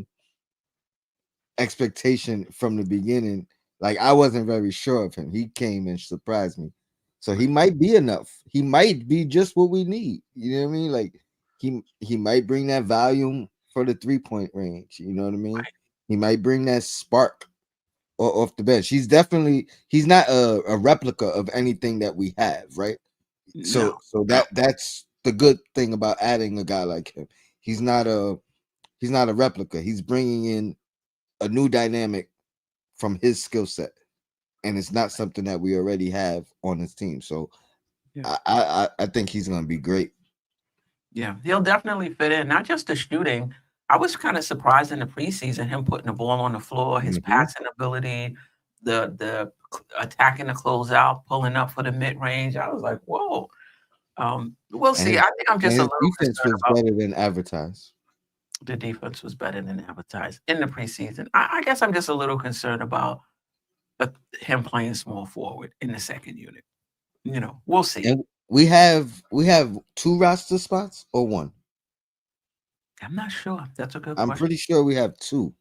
expectation from the beginning. Like I wasn't very sure of him. He came and surprised me. So he might be enough. He might be just what we need. You know what I mean? Like he might bring that volume for the 3-point range. You know what I mean? He might bring that spark off the bench. He's not a replica of anything that we have, right? So No. so that's the good thing about adding a guy like him. He's not a replica. He's bringing in a new dynamic from his skill set, and it's not something that we already have on his team. So Yeah. I think he's going to be great. Yeah, he'll definitely fit in. Not just the shooting. I was kind of surprised in the preseason, him putting the ball on the floor, his Mhm. passing ability, the attacking the closeout, pulling up for the mid range. I was like, whoa. We'll And see. I think I'm and just a his little defense concerned was about better than advertised. the defense was better than advertised in the preseason. I guess I'm just a little concerned about uh, him playing small forward in the second unit. We'll see. And we have 2 roster spots or 1. I'm not sure. That's a good I'm question. pretty sure we have 2.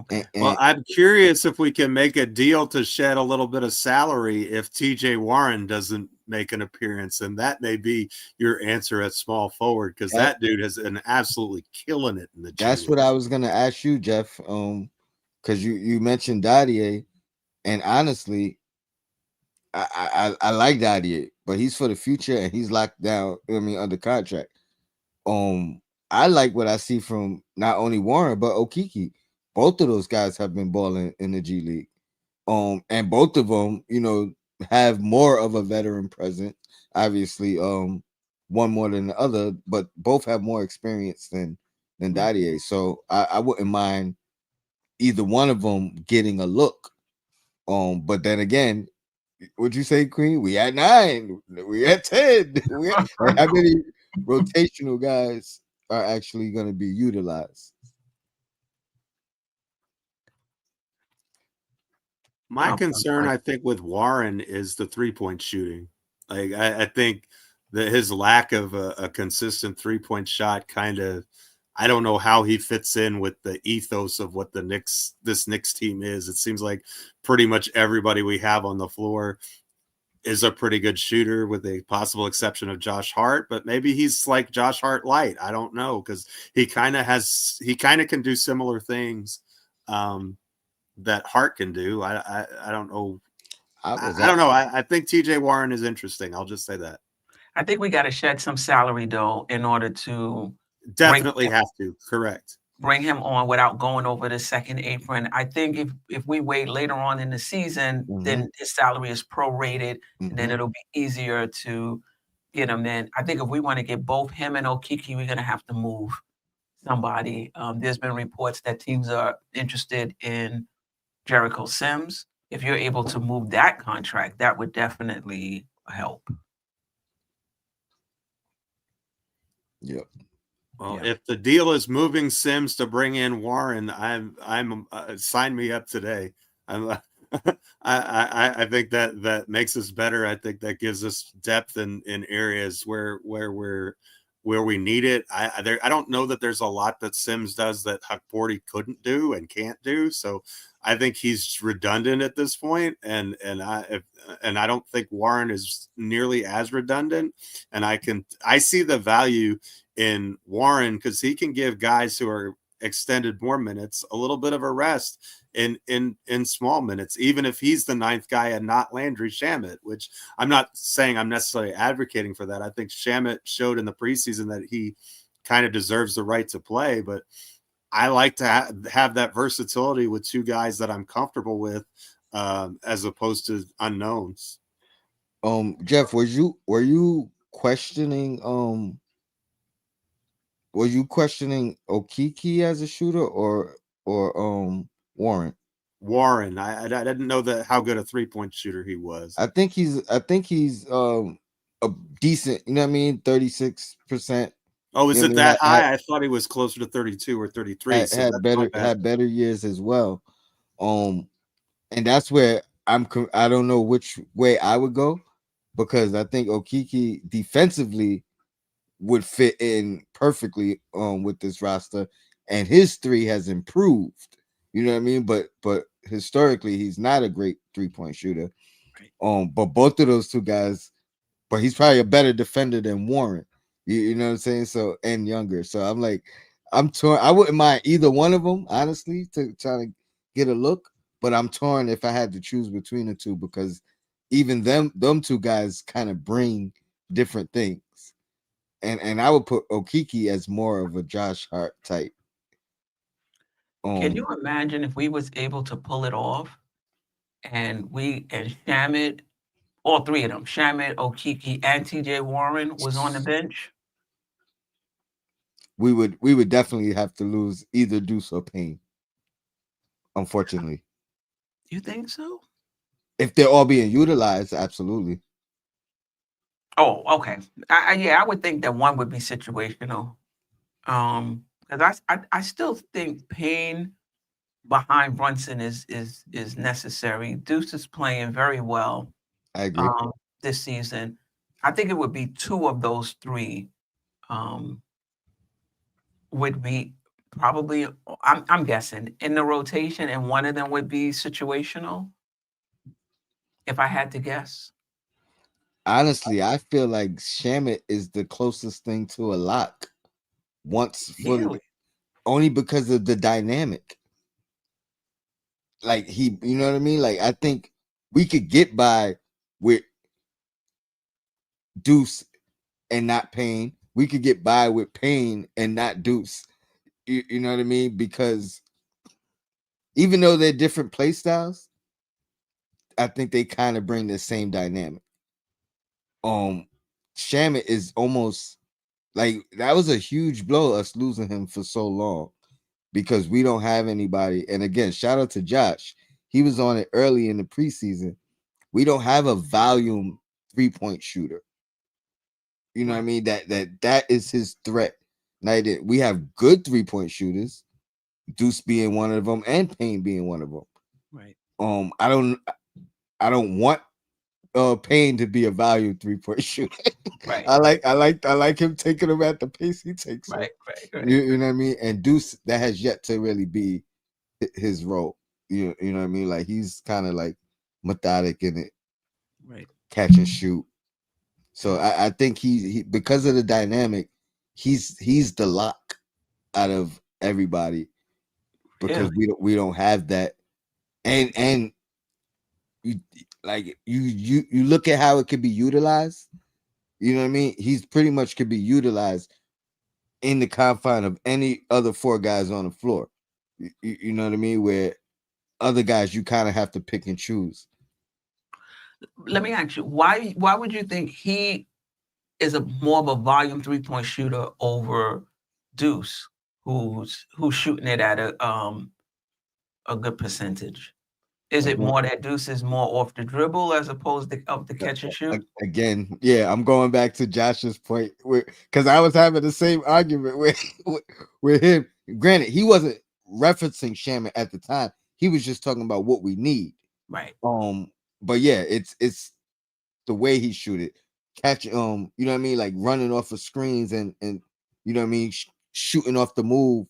Okay. Well, I'm curious if we can make a deal to shed a little bit of salary if TJ Warren doesn't make an appearance, and that may be your answer at small forward, because that dude has been absolutely killing it in the G That's League. what I was gonna ask you, Geoff. Because you mentioned Dadier, and honestly, I like Dadier, but he's for the future and he's locked down. I mean, under contract. I like what I see from not only Warren but Okiki. Both of those guys have been balling in the G League. And both of them, have more of a veteran presence. Obviously, one more than the other, but both have more experience than Dadier. So I wouldn't mind either one of them getting a look. But then again, would you say, Queen? We at 9. We at 10. Like, how many rotational guys are actually going to be utilized? My concern, I think, with Warren is the 3-point shooting. Like, I think that his lack of a consistent 3-point shot kind of, I don't know how he fits in with the ethos of what this Knicks team is. It seems like pretty much everybody we have on the floor is a pretty good shooter, with a possible exception of Josh Hart, but maybe he's like Josh Hart light. I don't know, because he kind of can do similar things that Hart can do. I don't know. I don't know. I think TJ Warren is interesting. I'll just say that. I think we got to shed some salary though in order to Definitely have to. Correct. bring him on without going over the second apron. I think if we wait later on in the season, then his salary is prorated, and then it'll be easier to get him in. I think if we want to get both him and Okiki, we're going to have to move somebody. There's been reports that teams are interested in Jericho Sims. If you're able to move that contract, that would definitely help. Yep. Well, if the deal is moving Sims to bring in Warren, I'm sign me up today. I think that makes us better. I think that gives us depth in areas where we need it. I don't know that there's a lot that Sims does that Hukporti couldn't do and can't do. So I think he's redundant at this point, and I don't think Warren is nearly as redundant. And I see the value in Warren because he can give guys who are extended more minutes a little bit of a rest in small minutes, even if he's the ninth guy and not Landry Shamet, which I'm not saying I'm necessarily advocating for that. I think Shamet showed in the preseason that he kind of deserves the right to play, but I like to have that versatility with two guys that I'm comfortable with, as opposed to unknowns. Geoff, were you questioning Okiki as a shooter or Warren? Warren, I didn't know that how good a 3-point shooter he was. I think he's a decent, you know what I mean, 36%. Oh, is You know it what I mean? that high? I thought he was closer to 32 or 33. So Had that's my bad. better years as well. And that's where I don't know which way I would go, because I think Okiki defensively would fit in perfectly with this roster, and his three has improved. You know what I mean? But historically, he's not a great 3-point shooter. Right. But both of those two guys, but he's probably a better defender than Warren. You know what I'm saying? So, and younger. So I'm like, I'm torn. I wouldn't mind either one of them, honestly, to try to get a look. But I'm torn if I had to choose between the two, because even them two guys kind of bring different things. And I would put Okiki as more of a Josh Hart type. Can you imagine if we was able to pull it off and Shamet, all three of them, Shamet, Okiki, and TJ Warren was on the bench? We would definitely have to lose either Deuce or Payne, unfortunately. You think so? If they're all being utilized, absolutely. Oh, okay. Yeah, I would think that one would be situational. Because I still think Payne behind Brunson is necessary. Deuce is playing very well I agree. this season. I think it would be two of those three would be probably, I'm guessing, in the rotation, and one of them would be situational, if I had to guess. Honestly, I feel like Shamet is the closest thing to a lock once fully, Really? only because of the dynamic. Like you know what I mean? Like I think we could get by with Deuce and not Payne. We could get by with Payne and not Deuce. You know what I mean? Because even though they're different play styles, I think they kind of bring the same dynamic. Shamet is almost like, that was a huge blow, us losing him for so long, because we don't have anybody. And again, shout out to Josh. He was on it early in the preseason. We don't have a volume 3-point shooter. You know what I mean? That is his threat. Now, we have good 3-point shooters, Deuce being one of them, and Payne being one of them. Right. I don't want Payne to be a value 3-point shooter. Right. I like him taking him at the pace he takes him. Right. You know what I mean? And Deuce, that has yet to really be his role. You know what I mean? Like, he's kind of like methodic in it, Right. catch and shoot. So I think he because of the dynamic, he's the lock out of everybody, because Really? we don't have that. And you you look at how it could be utilized. You know what I mean? He's pretty much could be utilized in the confine of any other 4 guys on the floor. You know what I mean? Where other guys, you kind of have to pick and choose. Let me ask you, why would you think he is a more of a volume 3-point shooter over Deuce, who's shooting it at a good percentage? Is it Again, more that Deuce is more off the dribble as opposed to of the catch and shoot? again, yeah, I'm going back to Josh's point, because I was having the same argument with him. Granted, he wasn't referencing Shaman at the time. He was just talking about what we need. Right. But yeah, it's the way he shoot it, catch, you know what I mean, like running off of screens and you know what I mean, shooting off the move.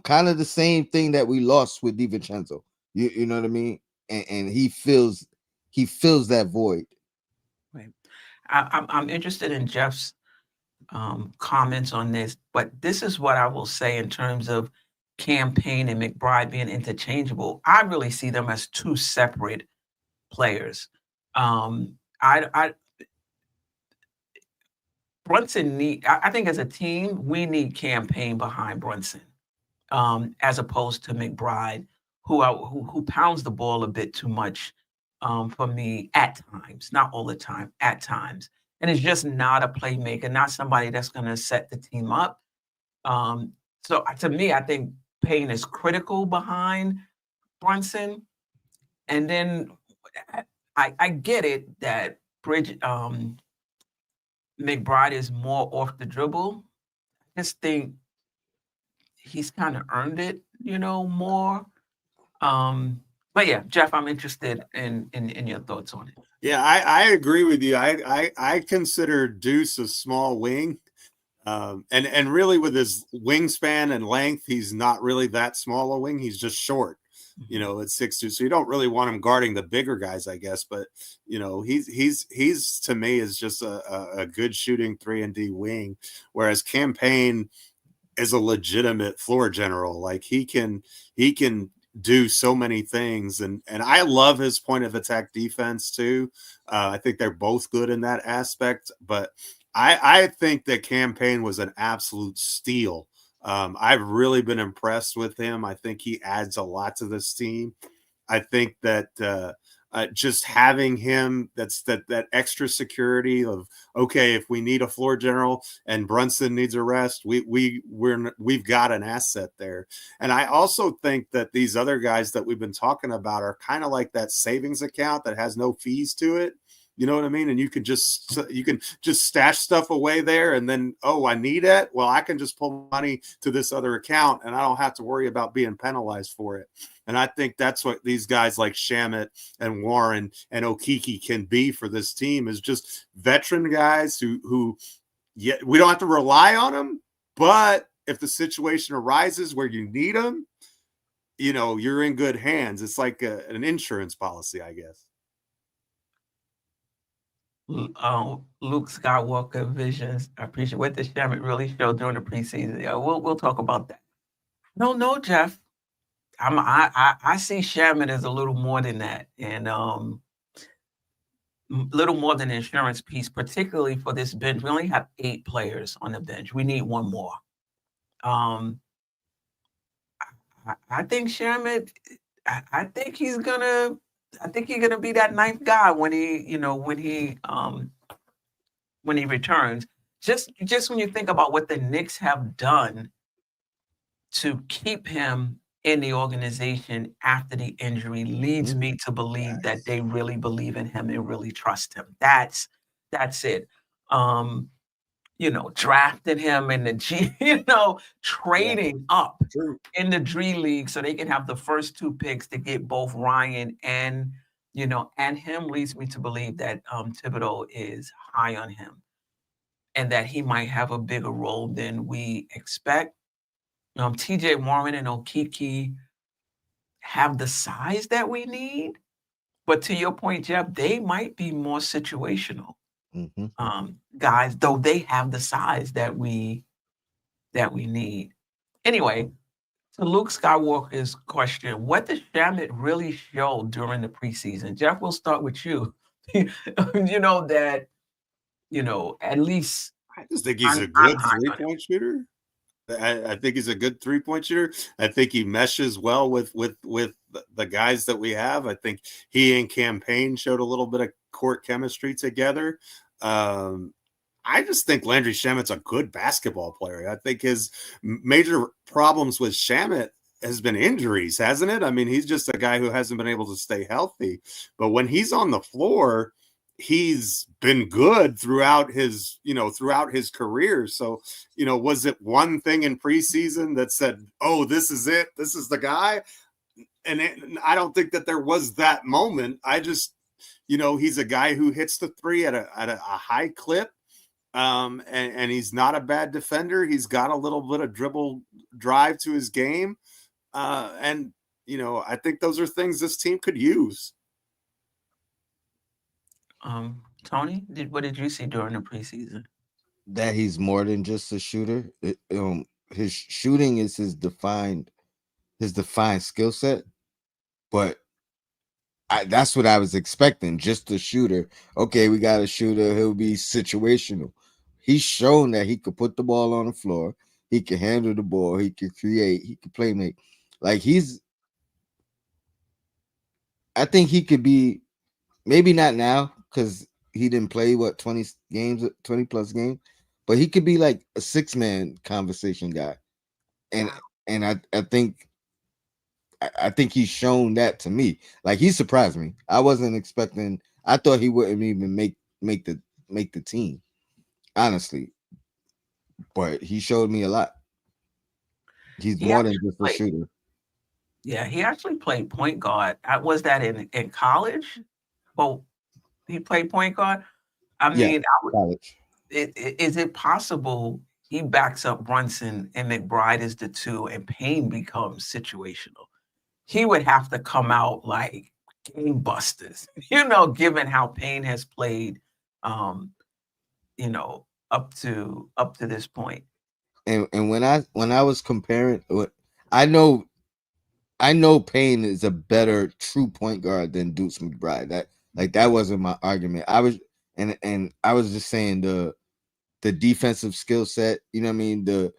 Kind of the same thing that we lost with DiVincenzo. You know what I mean? And he fills that void. Right. I'm interested in Geoff's comments on this, but this is what I will say in terms of Campaign and McBride being interchangeable. I really see them as two separate players. I Brunson I think as a team, we need Campaign behind Brunson, as opposed to McBride, who pounds the ball a bit too much, for me at times, not all the time, at times. And it's just not a playmaker, not somebody that's gonna set the team up. So to me, I think Payne is critical behind Brunson. And then I get it that McBride is more off the dribble. I just think he's kind of earned it, more. But yeah, Geoff, I'm interested in your thoughts on it. Yeah, I agree with you. I consider Deuce a small wing. And really with his wingspan and length, he's not really that small a wing. He's just short, at 6'2". So you don't really want him guarding the bigger guys, I guess. But he's to me is just a good shooting 3-and-D wing, whereas Campaign is a legitimate floor general. Like he can do so many things, and I love his point of attack defense too. I think they're both good in that aspect, but I think that Campaign was an absolute steal. I've really been impressed with him. I think he adds a lot to this team. I think that just having him, that extra security of, okay, if we need a floor general and Brunson needs a rest, we've got an asset there. And I also think that these other guys that we've been talking about are kind of like that savings account that has no fees to it. You know what I mean? And you can just stash stuff away there, and then, I need it. Well, I can just pull money to this other account, and I don't have to worry about being penalized for it. And I think that's what these guys like Shamet and Warren and Okeke can be for this team, is just veteran guys who we don't have to rely on them, but if the situation arises where you need them, you're in good hands. It's like an insurance policy, I guess. Luke Skywalker visions. I appreciate what the Shaman really showed during the preseason. Yeah, we'll talk about that. No, Geoff. I see Shaman as a little more than that, and little more than an insurance piece, particularly for this bench. We only have 8 players on the bench. We need one more. Um, I think Shaman. I think he's gonna. I think he's gonna be that ninth guy when he returns. Just when you think about what the Knicks have done to keep him in the organization after the injury leads me to believe that they really believe in him and really trust him. That's it. Drafting him in the G, trading up in the G League so they can have the first 2 picks to get both Ryan and him leads me to believe that Thibodeau is high on him and that he might have a bigger role than we expect. TJ Warren and Okeke have the size that we need, but to your point, Geoff, they might be more situational guys, though they have the size that we need. Anyway, to Luke Skywalker's question, what does Shamet really show during the preseason? Geoff, we'll start with you. At least I just think he's a good 3-point shooter. I think he's a good 3-point shooter. I think he meshes well with the guys that we have. I think he and Campaign showed a little bit of court chemistry together. I just think Landry Shamet's a good basketball player. I think his major problems with Shamet has been injuries, hasn't it? I mean, he's just a guy who hasn't been able to stay healthy. But when he's on the floor, he's been good throughout his career. So, was it one thing in preseason that said, oh, this is it, this is the guy? And I don't think that there was that moment. I just, he's a guy who hits the 3 at a high clip. And he's not a bad defender. He's got a little bit of dribble drive to his game. And I think those are things this team could use. Tony, what did you see during the preseason? That he's more than just a shooter. His shooting is his defined his defined skill set, but that's what I was expecting. Just a shooter. Okay, we got a shooter. He'll be situational. He's shown that he could put the ball on the floor. He can handle the ball. He can create. He can play make. Like I think he could be, maybe not now because he didn't play 20 plus games, but he could be like a 6-man conversation guy. And Wow. and I think he's shown that to me. Like, he surprised me. I wasn't expecting. I thought he wouldn't even make the team, honestly. But he showed me a lot. He's He more than actually just a played. shooter. Yeah, he actually played point guard. Was that in college? Well, he played point guard. I Yeah, mean, college. is it possible he backs up Brunson and McBride is the two, and Payne becomes situational? He would have to come out like game busters, given how Payne has played, um, up to this point. And when I was comparing, I know Payne is a better true point guard than Deuce McBride. That wasn't my argument. And I was just saying the defensive skill set. You know what I mean?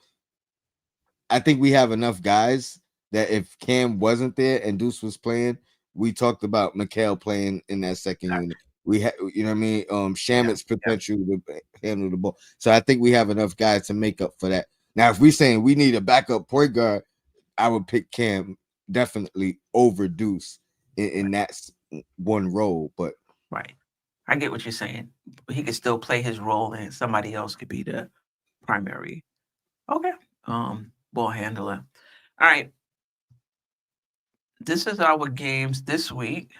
I think we have enough guys that if Cam wasn't there and Deuce was playing, we talked about Mikal playing in that second unit. We had, you know what I mean? Shamit's potential to handle the ball. So I think we have enough guys to make up for that. Now, if we're saying we need a backup point guard, I would pick Cam definitely over Deuce in that one role. But Right. I get what you're saying. He could still play his role and somebody else could be the primary. Okay. Ball handler. All right. This is our games this week.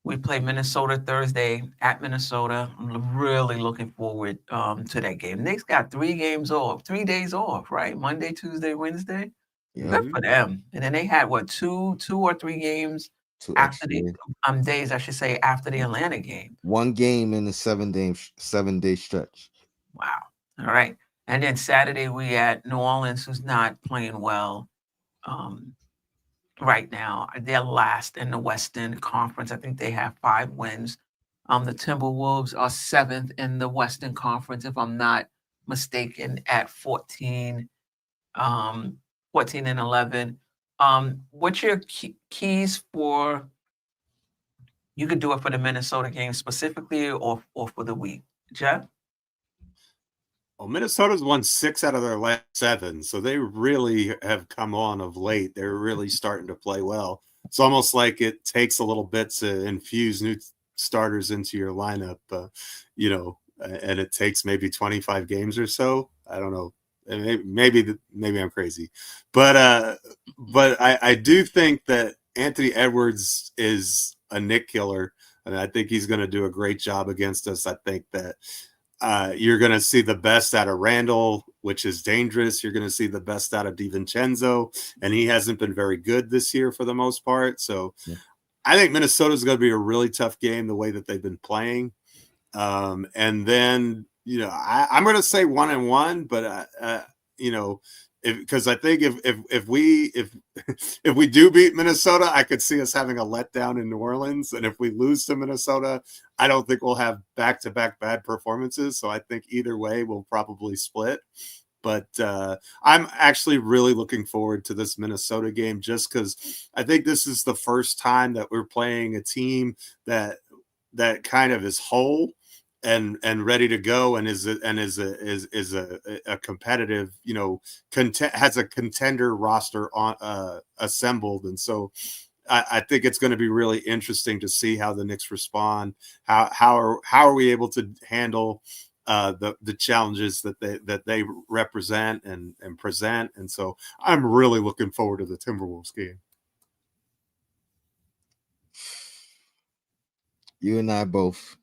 We play Minnesota Thursday at Minnesota. I'm really looking forward to that game. Knicks got 3 days off, right? Monday, Tuesday, Wednesday. yeah, Good for them. And then they had what, two or three games 2 extra days. days, I should say, after the Atlanta game. One game in a 7-day stretch. Wow. All right. And then Saturday we had New Orleans, who's not playing well right now. They're last in the Western Conference. I think they have 5 wins. The Timberwolves are 7th in the Western Conference, if I'm not mistaken, at 14, 14 and 11. What's your keys for? You could do it for the Minnesota game specifically, or for the week, Geoff. Well, Minnesota's won 6 out of their last 7, so they really have come on of late. They're really starting to play well. It's almost like it takes a little bit to infuse new starters into your lineup, and it takes maybe 25 games or so. I don't know. Maybe I'm crazy, but I do think that Anthony Edwards is a Knick killer, and I think he's going to do a great job against us. I think that you're going to see the best out of Randall, which is dangerous. You're going to see the best out of DiVincenzo, and he hasn't been very good this year for the most part. So Yeah. I think Minnesota's going to be a really tough game the way that they've been playing. And then, I'm going to say 1-1, but, because I think if we do beat Minnesota, I could see us having a letdown in New Orleans. And if we lose to Minnesota, I don't think we'll have back-to-back bad performances. So I think either way, we'll probably split. But I'm actually really looking forward to this Minnesota game just because I think this is the first time that we're playing a team that kind of is whole and ready to go and is a competitive, has a contender roster on assembled. And so I think it's going to be really interesting to see how the Knicks respond. How are we able to handle the challenges that they represent and present? And so I'm really looking forward to the Timberwolves game. You and I both.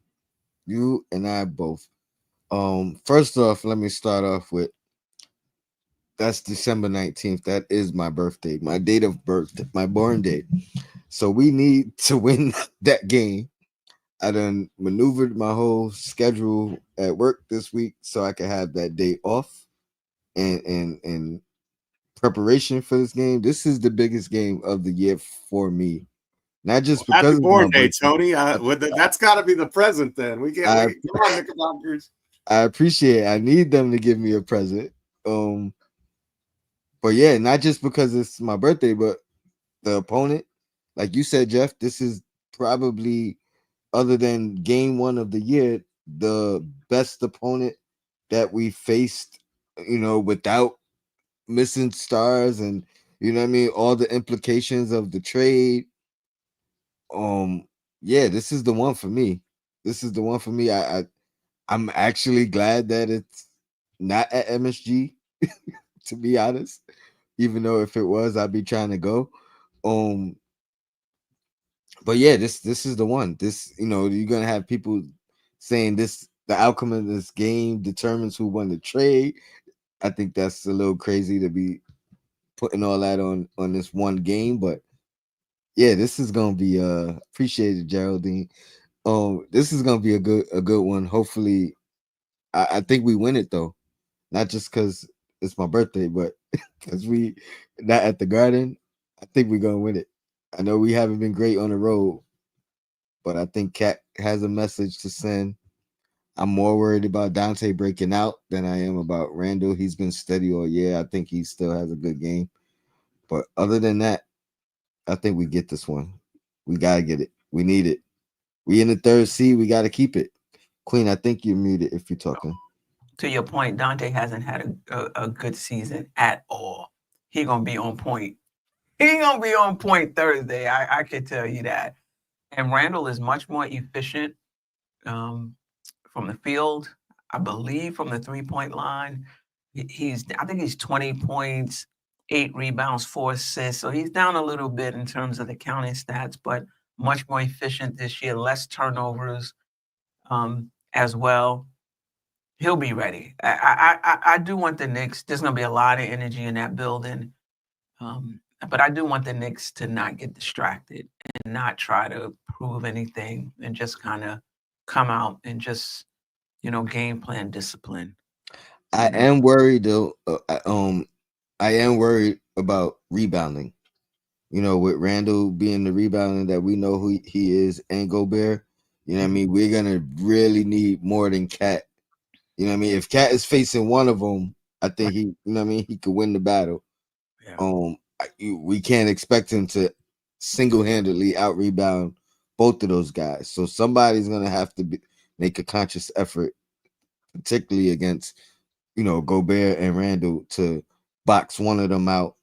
First off, let me start off with that's December 19th. That is my birthday, my date of birth, my born date. So we need to win that game. I done maneuvered my whole schedule at work this week so I can have that day off and preparation for this game, this is the biggest game of the year for me. Not just Happy because of born my day, birthday. Tony. That's got to be the present then. We can't I wait. Come on, Knickerbockers. I appreciate it. I need them to give me a present. But yeah, not just because it's my birthday, but the opponent, like you said, Geoff, this is probably, other than game one of the year, the best opponent that we faced, without missing stars and all the implications of the trade. Yeah, this is the one for me. This is the one for me. I'm actually glad that it's not at MSG, to be honest. Even though if it was, I'd be trying to go. Um, but yeah, this is the one. This, you're gonna have people saying the outcome of this game determines who won the trade. I think that's a little crazy to be putting all that on this one game, but yeah, this is gonna be appreciated, Geraldine. This is gonna be a good one. Hopefully, I think we win it though, not just because it's my birthday, but because we not at the Garden. I think we're gonna win it. I know we haven't been great on the road, but I think Cat has a message to send. I'm more worried about Dante breaking out than I am about Randall. He's been steady all year. I think he still has a good game. But other than that, I think we get this one. We gotta get it. We need it. We in the third seed. We gotta keep it. Queen, I think you're muted if you're talking. To your point, Dante hasn't had a good season at all. He gonna be on point. He gonna be on point Thursday. I can tell you that. And Randall is much more efficient from the field. I believe from the 3-point line. I think he's 20 points, 8 rebounds, 4 assists. So he's down a little bit in terms of the counting stats, but much more efficient this year, less turnovers as well. He'll be ready. I do want the Knicks. There's going to be a lot of energy in that building. But I do want the Knicks to not get distracted and not try to prove anything and just kind of come out and just, game plan discipline. I am worried though. I am worried about rebounding. With Randall being the rebounder that we know who he is, and Gobert. You know what I mean? We're gonna really need more than Cat. You know what I mean? If Cat is facing one of them, I think he could win the battle. Yeah. We can't expect him to single-handedly out rebound both of those guys. So somebody's gonna have to make a conscious effort, particularly against Gobert and Randall, to box one of them out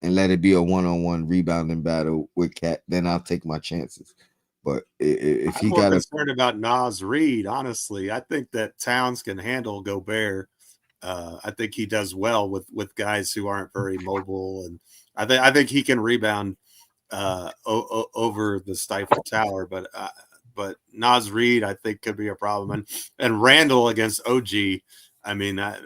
and let it be a one-on-one rebounding battle with Cat. Then I'll take my chances. But if he got concerned about Naz Reid, honestly, I think that Towns can handle Gobert. I think he does well with guys who aren't very mobile, and I think he can rebound over the Stifle Tower. But Naz Reid, I think, could be a problem, and Randall against OG. I mean, I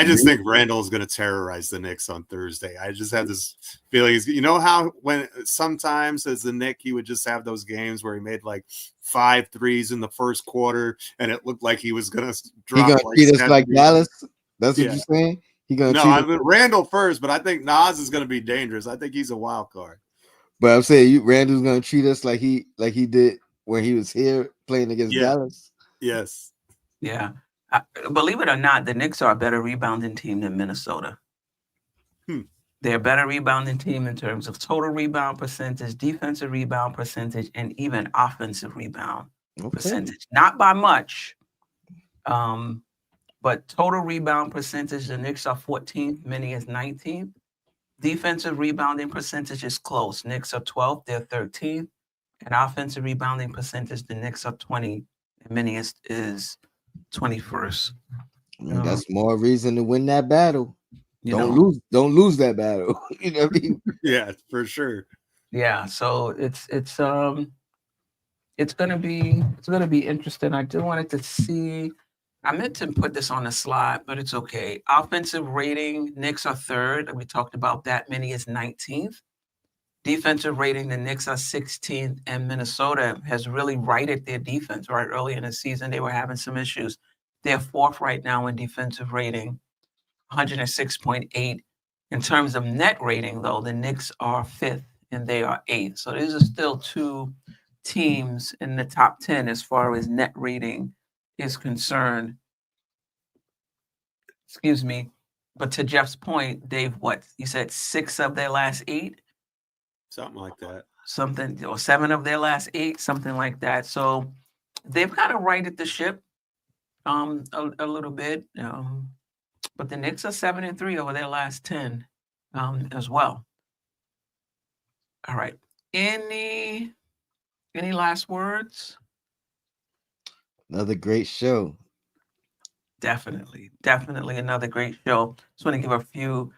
just think Randall is going to terrorize the Knicks on Thursday. I just have this feeling. How when sometimes as the Knick, he would just have those games where he made like 5 threes in the first quarter, and it looked like he was going to drop. He gonna treat us like Dallas. That's what you're saying. Randall first, but I think Nas is going to be dangerous. I think he's a wild card. But I'm saying Randall's going to treat us like he did when he was here playing against Dallas. Yes. Yeah. Believe it or not, the Knicks are a better rebounding team than Minnesota. They're a better rebounding team in terms of total rebound percentage, defensive rebound percentage, and even offensive rebound percentage. Not by much, but total rebound percentage, the Knicks are 14th, Minnie is 19th. Defensive rebounding percentage is close. Knicks are 12th, they're 13th. And offensive rebounding percentage, the Knicks are 20, and Minnie is 21st. I mean, that's more reason to win that battle. Don't lose that battle. You know what I mean? Yeah, for sure. Yeah, so it's gonna be interesting. I do wanted to see. I meant to put this on the slide, but it's okay. Offensive rating, Knicks are 3rd. We talked about that. Minnie is 19th. Defensive rating, the Knicks are 16th, and Minnesota has really righted their defense. Right early in the season, they were having some issues. They're 4th right now in defensive rating, 106.8, In terms of net rating, though, the Knicks are 5th and they are 8th. So these are still two teams in the top 10 as far as net rating is concerned. Excuse me. But to Geoff's point, they've what? You said 6 of their last 8? Something like that. Something, or 7 of their last 8, something like that. So they've kind of righted the ship a little bit. But the Knicks are 7-3 over their last 10 as well. All right. Any last words? Another great show. Definitely another great show. Just want to give a few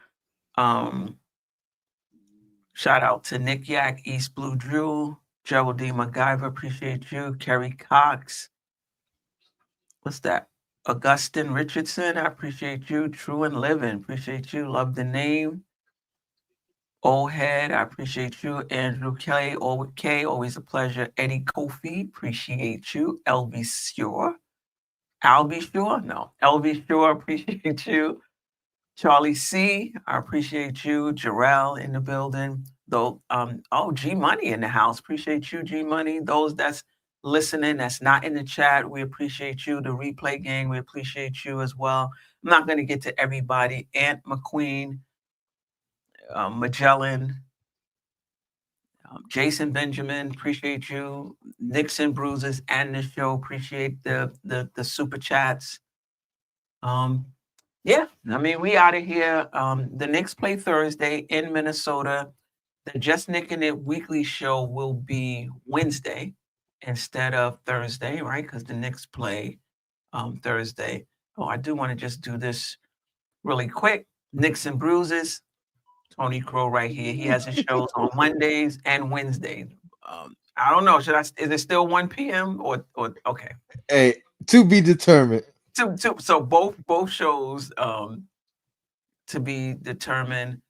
shout out to Nick Yak, East Blue Drew, Geraldine MacGyver, appreciate you, Kerry Cox. What's that? Augustine Richardson, I appreciate you. True and Living, appreciate you. Love the name. Old Head, I appreciate you. Andrew K, always a pleasure. Eddie Kofi, appreciate you. LB Sure. Albie Sure? No. LB Sure, appreciate you. Charlie C, I appreciate you. Jarrell in the building. Though, G Money in the house. Appreciate you, G Money. Those that's listening, that's not in the chat, we appreciate you. The replay gang, we appreciate you as well. I'm not going to get to everybody. Aunt McQueen, Magellan, Jason Benjamin, appreciate you. Nixon Bruises and the show, appreciate the super chats. Yeah, I mean, we out of here. The Knicks play Thursday in Minnesota. The Just Nicking It weekly show will be Wednesday instead of Thursday, right? Because the Knicks play Thursday. Oh, I do want to just do this really quick. Knicks and Bruises. Tony Crowe right here. He has his shows on Mondays and Wednesdays. I don't know. Is it still 1 p.m. or okay? Hey, to be determined. So both shows to be determined.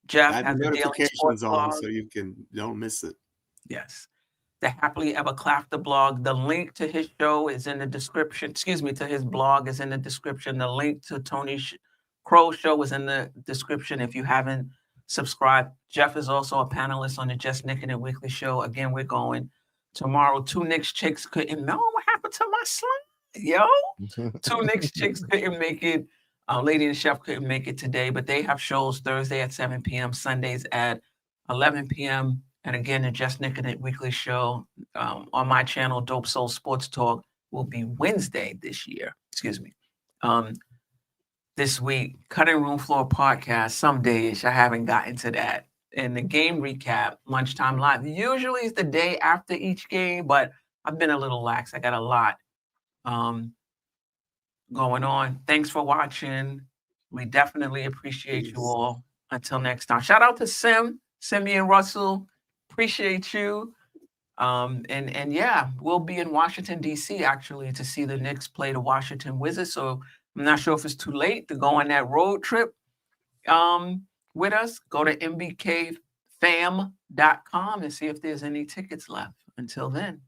Geoff Add has the a daily sports notifications on blog. so you don't miss it. Yes. The Happily Ever Klafter blog. The link to his show is in the description. Excuse me, to his blog is in the description. The link to Tony Crowe show is in the description if you haven't subscribed. Geoff is also a panelist on the Just Nicking It weekly show. Again, we're going tomorrow. 2 Knicks chicks couldn't know what happened to my slime. Yo, 2 Knicks chicks couldn't make it. Lady and Chef couldn't make it today, but they have shows Thursday at 7 p.m., Sundays at 11 p.m. And again, the Just Nicking It weekly show on my channel, Dope Soul Sports Talk, will be Wednesday this year. Excuse me. This week, Cutting Room Floor podcast. Some days I haven't gotten to that. And the game recap, Lunchtime Live, usually is the day after each game, but I've been a little lax. I got a lot going on. Thanks for watching. We definitely appreciate you all. Until next time. Shout out to Simi and Russell. Appreciate you. And yeah, we'll be in Washington, D.C. actually to see the Knicks play the Washington Wizards. So I'm not sure if it's too late to go on that road trip with us. Go to mbkfam.com and see if there's any tickets left. Until then.